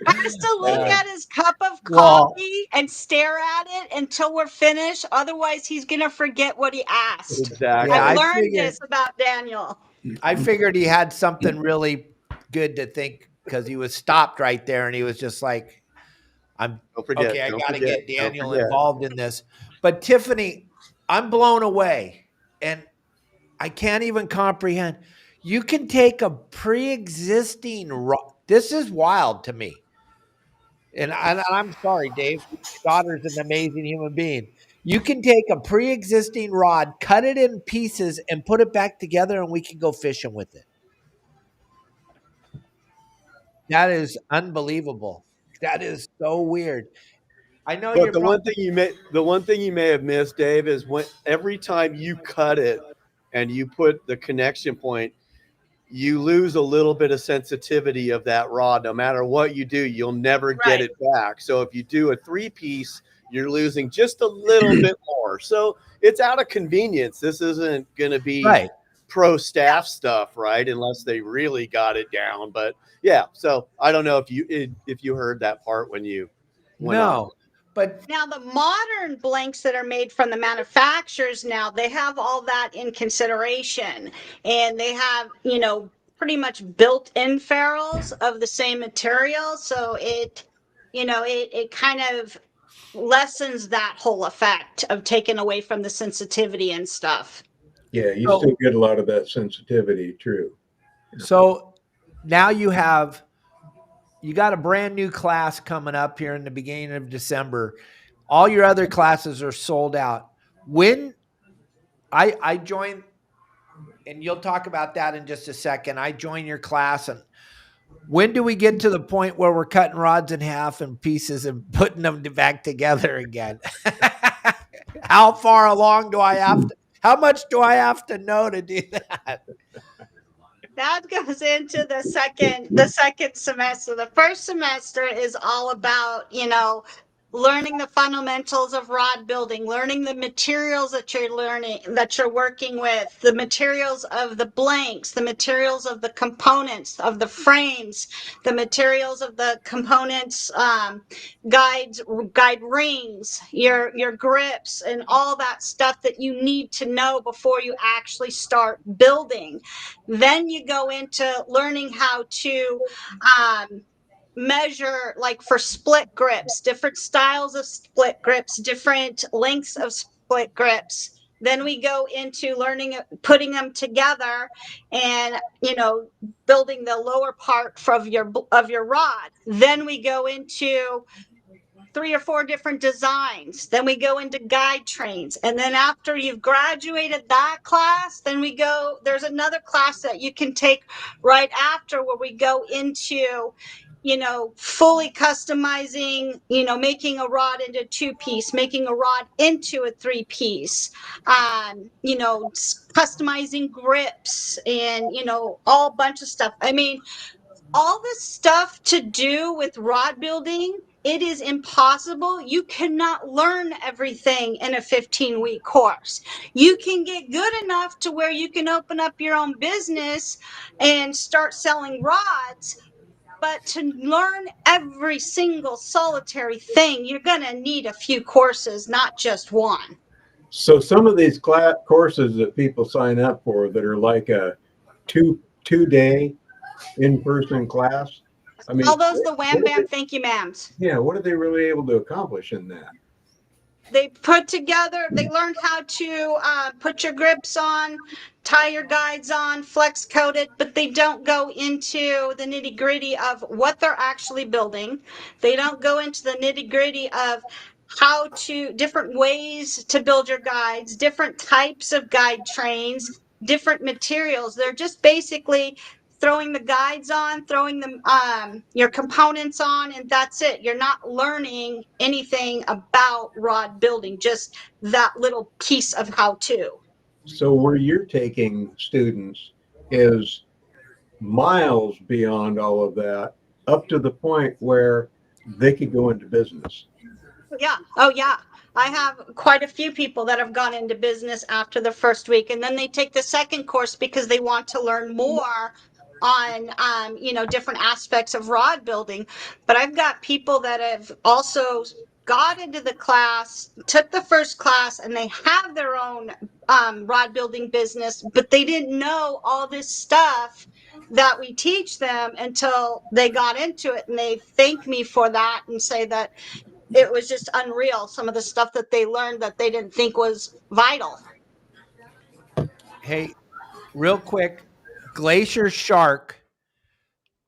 Has to look at his cup of coffee and stare at it until we're finished. Otherwise, he's going to forget what he asked. Exactly. Yeah, I learned this about Daniel. I figured he had something really good to think because he was stopped right there and he was just like, I got to get Daniel involved in this. But Tiffany, I'm blown away and I can't even comprehend. You can take a pre-existing rod. This is wild to me. And I'm sorry, Dave. Your daughter's an amazing human being. You can take a pre-existing rod, cut it in pieces, and put it back together, and we can go fishing with it. That is unbelievable. That is so weird. I know But the one thing you may have missed, Dave, is when every time you cut it and you put the connection point, you lose a little bit of sensitivity of that rod. No matter what you do, you'll never get it back. So if you do a 3-piece, you're losing just a little bit more. So it's out of convenience. This isn't going to be pro staff stuff, right? Unless they really got it down. But yeah, so I don't know if you heard that part when you went on. But now the modern blanks that are made from the manufacturers now, they have all that in consideration, and they have, you know, pretty much built-in ferrules of the same material. So it, you know, it kind of lessens that whole effect of taking away from the sensitivity and stuff. Yeah, you still get a lot of that sensitivity, true. So now you have you got a brand new class coming up here in the beginning of December. All your other classes are sold out. When I joined, and you'll talk about that in just a second. I join your class, and when do we get to the point where we're cutting rods in half and pieces and putting them back together again? How far along do I have to? How much do I have to know to do that? That goes into the second semester. The first semester is all about, learning the fundamentals of rod building, learning the materials that you're working with, the materials of the blanks, the materials of the components of the frames, the materials of the components, guide rings, your grips, and all that stuff that you need to know before you actually start building. Then you go into learning how to measure, like for split grips, different styles of split grips, different lengths of split grips. Then we go into learning, putting them together, and building the lower part of your rod. Then we go into 3 or 4 different designs. Then we go into guide trains. And then after you've graduated that class, then there's another class that you can take right after, where we go into, fully customizing, making a rod into 2-piece, making a rod into a 3-piece, customizing grips, and, all bunch of stuff. I mean, all this stuff to do with rod building, it is impossible. You cannot learn everything in a 15-week course. You can get good enough to where you can open up your own business and start selling rods. But to learn every single solitary thing, you're going to need a few courses, not just one. So some of these courses that people sign up for that are like a two-day in-person class. I mean, all those, the wham bam thank you ma'ams. Yeah, what are they really able to accomplish in that? They learned how to put your grips on, tie your guides on, flex coat it, but they don't go into the nitty gritty of what they're actually building. They don't go into the nitty gritty of different ways to build your guides, different types of guide trains, different materials. They're just basically throwing the guides on, throwing them your components on, and that's it. You're not learning anything about rod building, just that little piece of how to. So where you're taking students is miles beyond all of that, up to the point where they could go into business. Yeah. Oh, yeah. I have quite a few people that have gone into business after the first week, and then they take the second course because they want to learn more on different aspects of rod building. But I've got people that have also got into the class, took the first class, and they have their own rod building business, but they didn't know all this stuff that we teach them until they got into it, and they thank me for that and say that it was just unreal, some of the stuff that they learned that they didn't think was vital. Hey, real quick, Glacier Shark,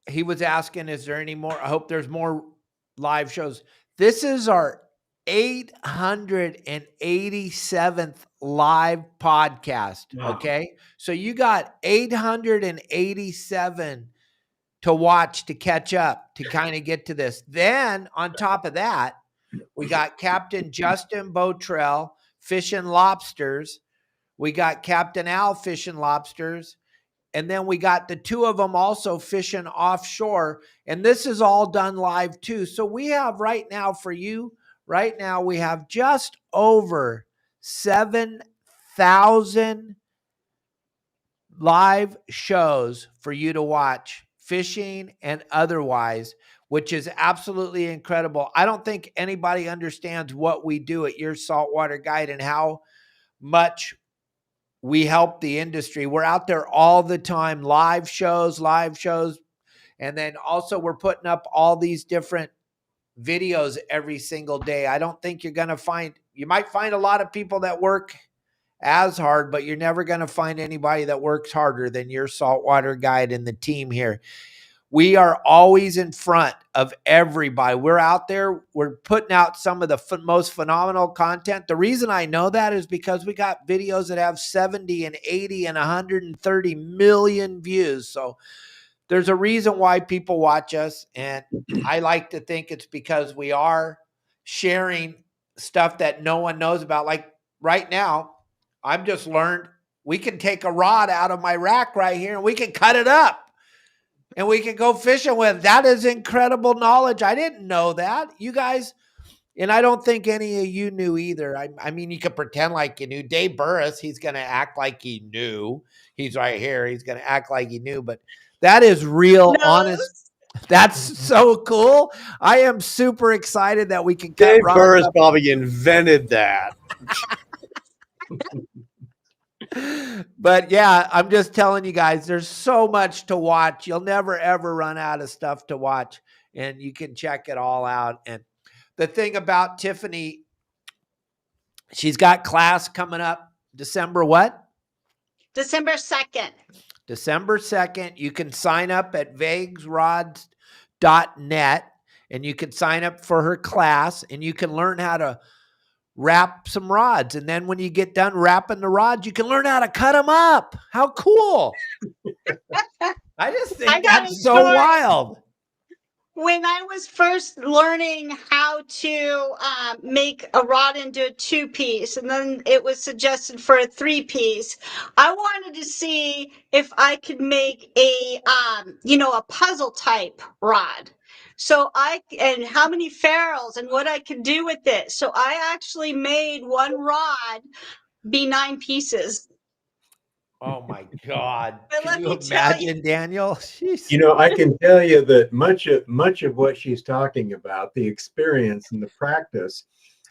he was asking, is there any more? I hope there's more live shows. This is our 887th live podcast. Wow. Okay. So you got 887 to watch, to catch up, to kind of get to this. Then on top of that, we got Captain Justin Bottrell fishing lobsters. We got Captain Al fishing lobsters. And then we got the two of them also fishing offshore. And this is all done live too. So we have right now for you, we have just over 7,000 live shows for you to watch, fishing and otherwise, which is absolutely incredible. I don't think anybody understands what we do at Your Saltwater Guide and how much we help the industry. We're out there all the time, live shows. And then also we're putting up all these different videos every single day. I don't think you might find a lot of people that work as hard, but you're never going to find anybody that works harder than Your Saltwater Guide and the team here. We are always in front of everybody. We're out there. We're putting out some of the most phenomenal content. The reason I know that is because we got videos that have 70 and 80 and 130 million views. So there's a reason why people watch us. And I like to think it's because we are sharing stuff that no one knows about. Like right now, I've just learned we can take a rod out of my rack right here and we can cut it up. And we can go fishing with. That is incredible knowledge. I didn't know that. You guys, and I don't think any of you knew either. I mean, you could pretend like you knew. Dave Burris, he's going to act like he knew. He's right here. He's going to act like he knew. But that is real, honest. That's so cool. I am super excited that we can cut Dave rods Burris up. probably invented that. But yeah, I'm just telling you guys, there's so much to watch. You'll never, ever run out of stuff to watch, and you can check it all out. And the thing about Tiffany, she's got class coming up December what? December 2nd. December 2nd. You can sign up at vegsrods.net, and you can sign up for her class, and you can learn how to wrap some rods. And then when you get done wrapping the rods, you can learn how to cut them up. How cool. I just think that's so wild. When I was first learning how to make a rod into a 2-piece, and then it was suggested for a 3-piece, I wanted to see if I could make a puzzle type rod. So and how many ferrules and what I could do with it. So I actually made one rod be 9 pieces. Oh my God. But Can you imagine, Daniel? Jeez. You know, I can tell you that much of what she's talking about, the experience and the practice,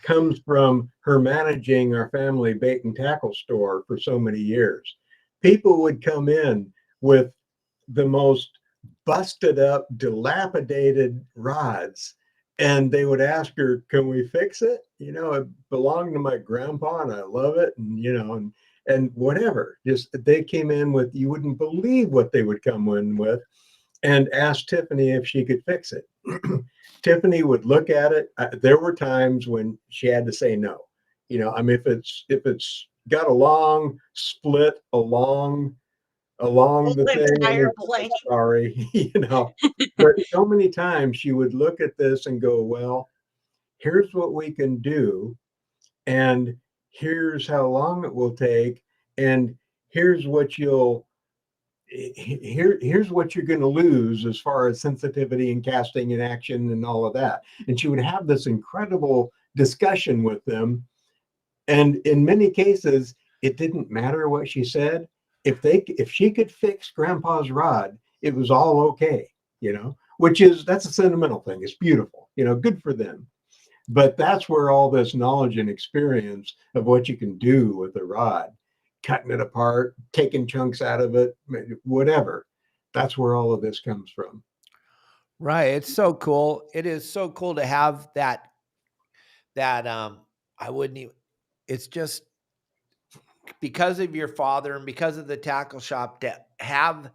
comes from her managing our family bait and tackle store for so many years. People would come in with the most busted up, dilapidated rods, and they would ask her, "Can we fix it? You know, it belonged to my grandpa and I love it." And whatever, just they came in with, you wouldn't believe what they would come in with, and asked Tiffany if she could fix it. Tiffany would look at it. There were times when she had to say no. You know, I mean, if it's got a long split along the thing, sorry, you know. But so many times she would look at this and go, "Well, here's what we can do, and here's how long it will take, and here's what you're going to lose as far as sensitivity and casting and action and all of that." And she would have this incredible discussion with them. And in many cases, it didn't matter what she said. If she could fix grandpa's rod, it was all okay, you know, that's a sentimental thing. It's beautiful, you know, good for them. But that's where all this knowledge and experience of what you can do with a rod, cutting it apart, taking chunks out of it, whatever, that's where all of this comes from. Right. It's so cool. It is so cool to have that I wouldn't even, it's just because of your father and because of the tackle shop to have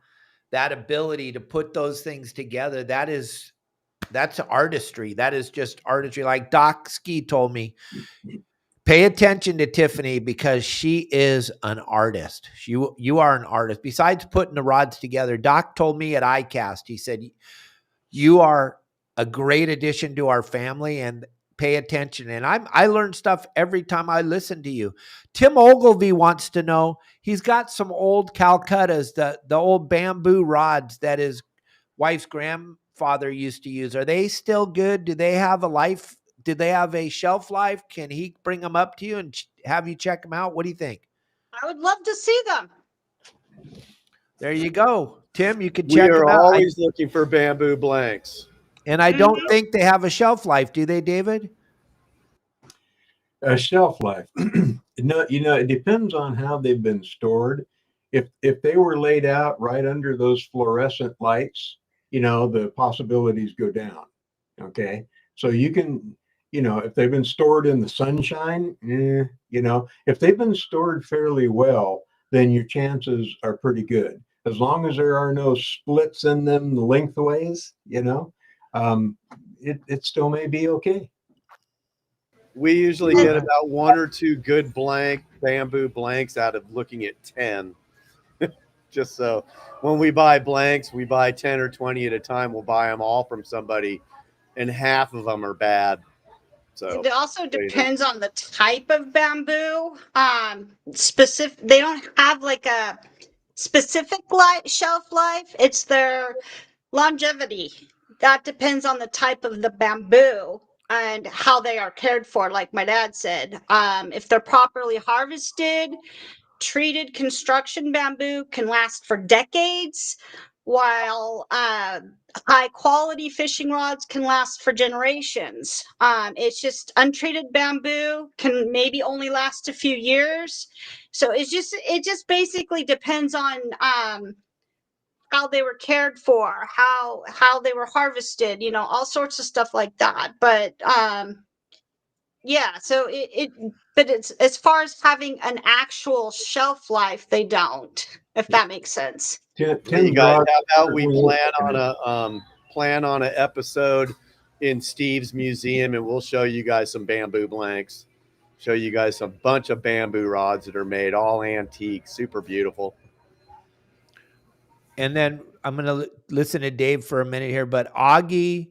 that ability to put those things together. That's artistry. That is just artistry. Like Doc Ski told me, pay attention to Tiffany because she is an artist. You are an artist. Besides putting the rods together, Doc told me at ICAST, he said, you are a great addition to our family, and pay attention. And I learn stuff every time I listen to you. Tim Ogilvy wants to know, he's got some old Calcuttas, the old bamboo rods that his wife's grandfather used to use. Are they still good? Do they have a life? Do they have a shelf life? Can he bring them up to you and have you check them out? What do you think? I would love to see them. There you go. Tim, you can check them out. We are always looking for bamboo blanks. And I don't think they have a shelf life, do they, David? A shelf life. No, you know, it depends on how they've been stored. If they were laid out right under those fluorescent lights, you know, the possibilities go down. Okay. So you can, you know, if they've been stored in the sunshine, you know, if they've been stored fairly well, then your chances are pretty good. as long as there are no splits in them lengthways, it still may be okay. We usually get about 1 or 2 good bamboo blanks out of looking at 10. Just so when we buy blanks, we buy 10 or 20 at a time. We'll buy them all from somebody, and half of them are bad. So it also depends on the type of bamboo. They don't have like a specific shelf life. It's their longevity. That depends on the type of the bamboo and how they are cared for, like my dad said. If they're properly harvested, treated construction bamboo can last for decades, while high quality fishing rods can last for generations. It's just untreated bamboo can maybe only last a few years. So it just basically depends on how they were cared for, how they were harvested, all sorts of stuff like that. But yeah, so but it's as far as having an actual shelf life, they don't, if that makes sense. Hey, guys, how about we plan on an episode in Steve's museum, and we'll show you guys some bamboo blanks, show you guys a bunch of bamboo rods that are made all antique, super beautiful. And then I'm going to listen to Dave for a minute here, but Augie,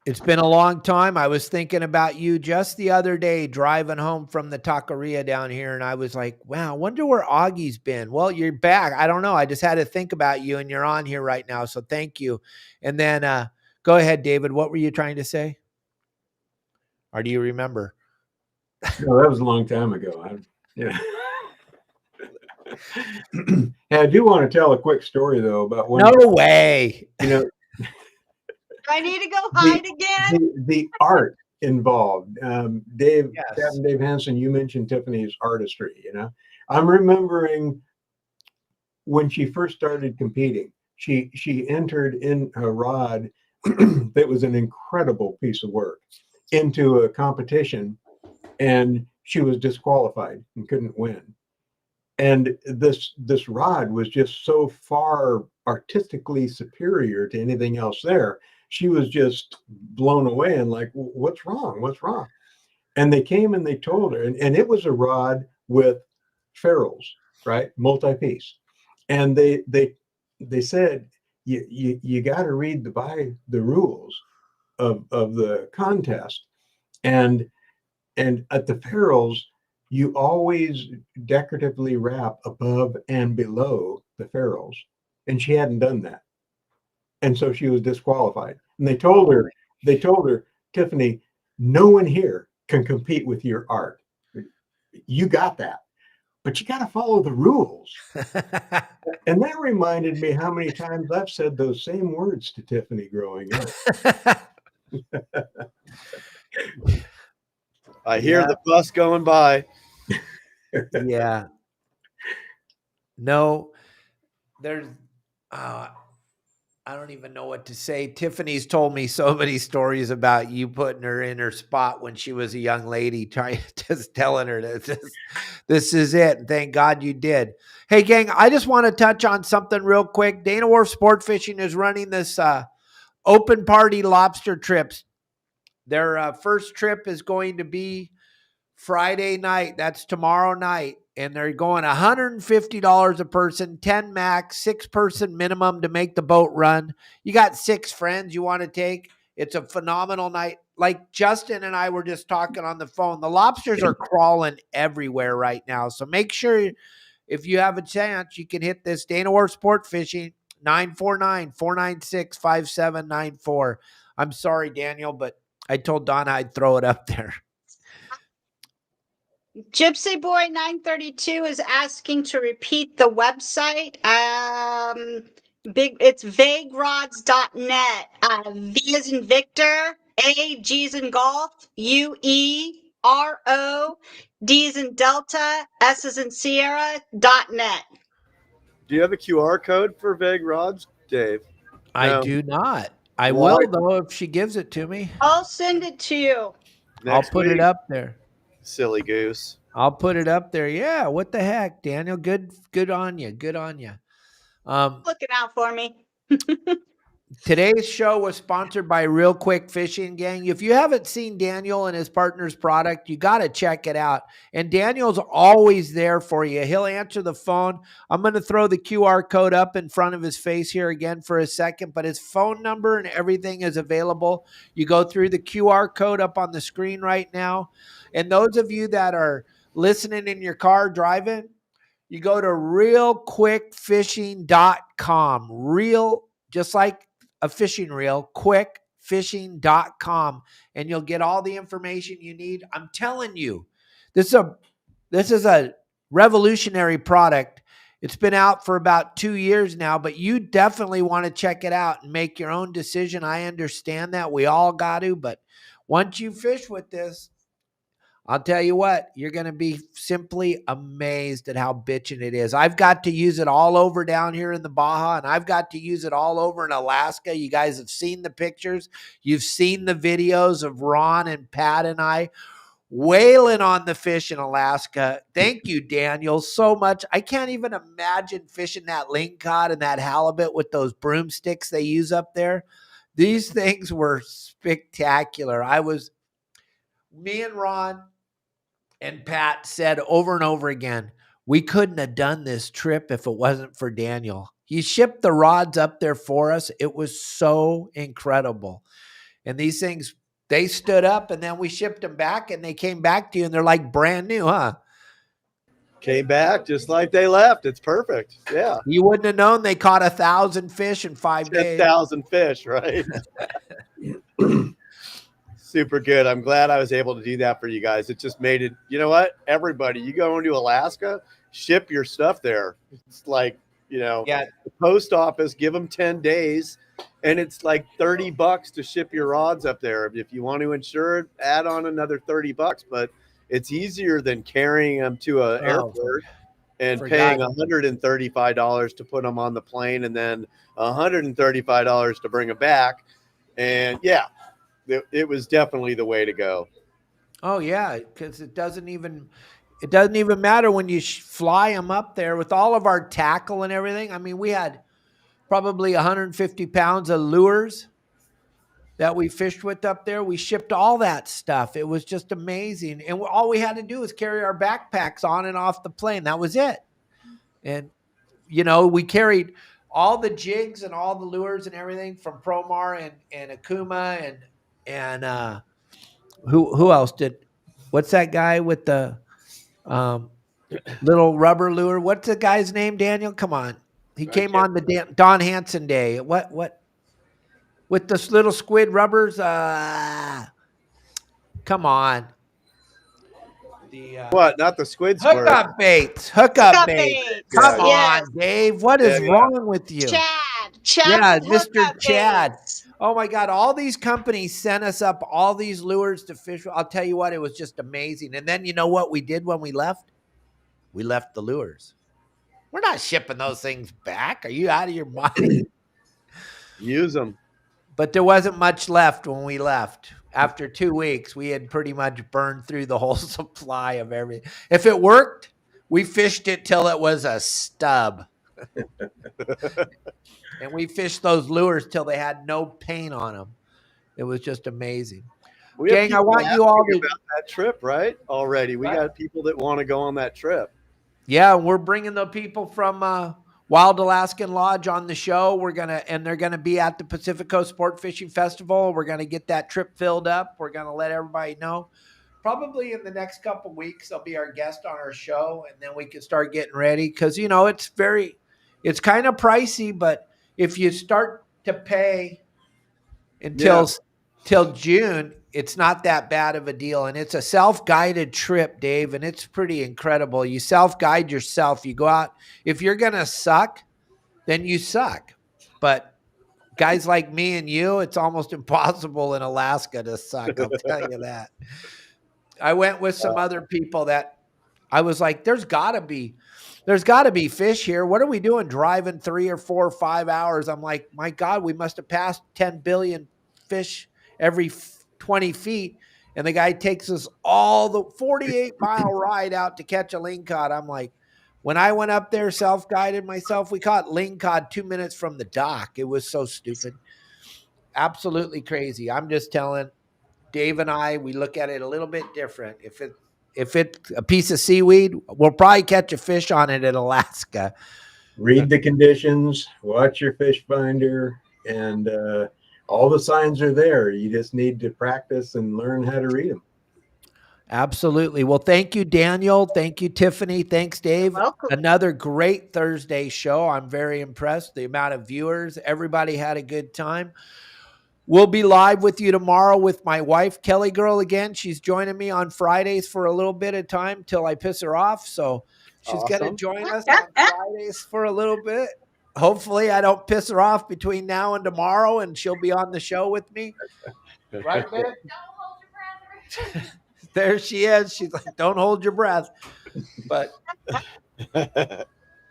it's been a long time. I was thinking about you just the other day driving home from the taqueria down here, and I was like, wow, I wonder where Augie's been. Well, you're back. I don't know. I just had to think about you, and you're on here right now, so thank you. And then go ahead, David. What were you trying to say? Or do you remember? No, that was a long time ago. I do want to tell a quick story, though, about when... No way. I need to go hide again. The art involved. Dave, yes. Captain Dave Hansen, you mentioned Tiffany's artistry. I'm remembering when she first started competing, she entered in a rod that was an incredible piece of work into a competition, and she was disqualified and couldn't win. And this rod was just so far artistically superior to anything else there. She was just blown away and like, what's wrong? What's wrong? And they came and they told her, and it was a rod with ferrules, right? Multi-piece. And they said, you got to read the rules of the contest. And at the ferrules, you always decoratively wrap above and below the ferrules. And she hadn't done that. And so she was disqualified. And they told her, Tiffany, no one here can compete with your art. You got that, but you got to follow the rules. And that reminded me how many times I've said those same words to Tiffany growing up. I hear the bus going by. Yeah. No, there's, I don't even know what to say. Tiffany's told me so many stories about you putting her in her spot when she was a young lady, just telling her that this is it. And thank God you did. Hey, gang, I just want to touch on something real quick. Dana Wharf Sport Fishing is running this open party lobster trips. Their first trip is going to be Friday night. That's tomorrow night. And they're going $150 a person, 10 max, 6-person minimum to make the boat run. You got 6 friends you want to take. It's a phenomenal night. Like Justin and I were just talking on the phone. The lobsters are crawling everywhere right now. So make sure if you have a chance, you can hit this Dana Wharf Sport Fishing, 949-496-5794. I'm sorry, Daniel, but I told Donna I'd throw it up there. Gypsy Boy 932 is asking to repeat the website. It's vaguerods.net. V as in Victor, A, G as in golf, U, E, R, O, D as in Delta, S as in Sierra.net. Do you have a QR code for Vague Rods, Dave? I do not. I will, though, if she gives it to me. I'll send it to you. I'll put it up there. Silly goose. I'll put it up there. Yeah, what the heck, Daniel? Good on you. Good on you. Looking out for me. Today's show was sponsored by ReelQuick Fishing, gang. If you haven't seen Daniel and his partner's product, you got to check it out. And Daniel's always there for you. He'll answer the phone. I'm going to throw the QR code up in front of his face here again for a second, but his phone number and everything is available. You go through the QR code up on the screen right now. And those of you that are listening in your car driving, you go to realquickfishing.com. Real, just like a fishing reel, quickfishing.com, and you'll get all the information you need. I'm telling you, this is a revolutionary product. It's been out for about 2 years now, but you definitely want to check it out and make your own decision. I understand that. We all got to, but once you fish with this, I'll tell you what, you're going to be simply amazed at how bitchin' it is. I've got to use it all over down here in the Baja, and I've got to use it all over in Alaska. You guys have seen the pictures. You've seen the videos of Ron and Pat and I whaling on the fish in Alaska. Thank you, Daniel, so much. I can't even imagine fishing that lingcod and that halibut with those broomsticks they use up there. These things were spectacular. Me and Ron and Pat said over and over again, we couldn't have done this trip if it wasn't for Daniel. He shipped the rods up there for us. It was so incredible. And these things, they stood up and then we shipped them back and they came back to you and they're like brand new, huh? Came back just like they left. It's perfect. Yeah. You wouldn't have known they caught 1,000 fish in 5 days. 10,000 fish, right? Super good. I'm glad I was able to do that for you guys. It just made it, you know what? Everybody, you go into Alaska, ship your stuff there. It's like, the post office, give them 10 days, and it's like $30 to ship your rods up there. If you want to insure it, add on another $30, but it's easier than carrying them to an airport and paying $135 to put them on the plane and then $135 to bring them back. And yeah, it was definitely the way to go. Oh yeah, because it doesn't even matter when you fly them up there with all of our tackle and everything. I mean, we had probably 150 pounds of lures that we fished with up there. We shipped all that stuff. It was just amazing. And all we had to do was carry our backpacks on and off the plane. That was it. And, we carried all the jigs and all the lures and everything from Promar and Okuma and who else what's that guy with the little rubber lure? What's the guy's name, Daniel? Come on. He came on the Don Hansen day. What with the little squid rubbers? Come on. What? Not the squid squirt. Hookup baits. Hookup baits. Come on, Dave. What is wrong with you? Chad. Yeah, Mr. Chad. Oh my God. All these companies sent us up all these lures to fish. I'll tell you what, it was just amazing. And then you know what we did when we left? We left the lures. We're not shipping those things back. Are you out of your mind? Use them. But there wasn't much left when we left. After 2 weeks, we had pretty much burned through the whole supply of everything. If it worked, we fished it till it was a stub. And we fished those lures till they had no paint on them. It was just amazing. Gang, I want you all to about that trip, right? Already, we got people that want to go on that trip. Yeah, we're bringing the people from Wild Alaskan Lodge on the show. They're gonna be at the Pacific Coast Sport Fishing Festival. We're gonna get that trip filled up. We're gonna let everybody know. Probably in the next couple of weeks, they'll be our guest on our show, and then we can start getting ready because it's kind of pricey, but if you start to pay till June, it's not that bad of a deal. And it's a self-guided trip, Dave, and it's pretty incredible. You self-guide yourself. You go out. If you're going to suck, then you suck. But guys like me and you, it's almost impossible in Alaska to suck. I'll tell you that. I went with some other people that I was like, there's got to be fish here. What are we doing driving 3 or 4 or 5 hours? I'm like, my God, we must have passed 10 billion fish every 20 feet. And the guy takes us all the 48-mile ride out to catch a lingcod. I'm like, When I went up there, self-guided myself, we caught lingcod 2 minutes from the dock. It was so stupid. Absolutely crazy. I'm just telling Dave and I, we look at it a little bit different. If it's a piece of seaweed, we'll probably catch a fish on it in Alaska. Read the conditions, watch your fish finder, and all the signs are there. You just need to practice and learn how to read them. Absolutely. Well, thank you, Daniel. Thank you, Tiffany. Thanks, Dave. welcome. Another great Thursday show. I'm very impressed. The amount of viewers, everybody had a good time. We'll be live with you tomorrow with my wife, Kelly Girl, again. She's joining me on Fridays for a little bit of time till I piss her off. So she's going to Awesome. join us on Fridays for a little bit. Hopefully I don't piss her off between now and tomorrow, and she'll be on the show with me. Right, babe? Don't hold your breath. There she is. She's like, don't hold your breath. But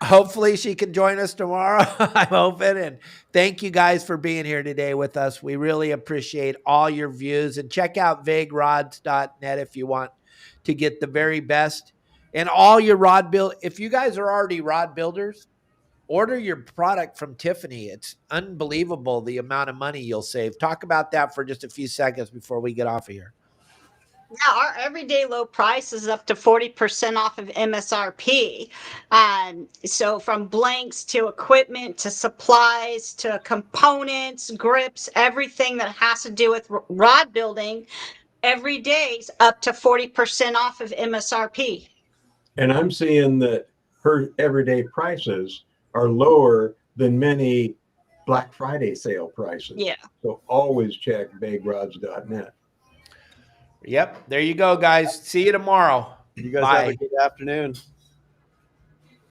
hopefully she can join us tomorrow. I'm hoping. And thank you guys for being here today with us. We really appreciate all your views. And check out vaguerods.net if you want to get the very best. And all your rod build. If you guys are already rod builders, order your product from Tiffany. It's unbelievable the amount of money you'll save. Talk about that for just a few seconds before we get off of here. Yeah, our everyday low price is up to 40% off of MSRP. So from blanks to equipment to supplies to components, grips, everything that has to do with rod building, every day's up to 40% off of MSRP. And I'm seeing that her everyday prices are lower than many Black Friday sale prices. Yeah. So always check vaguerods.net. Yep. There you go, guys. See you tomorrow. You guys Bye. have a good afternoon.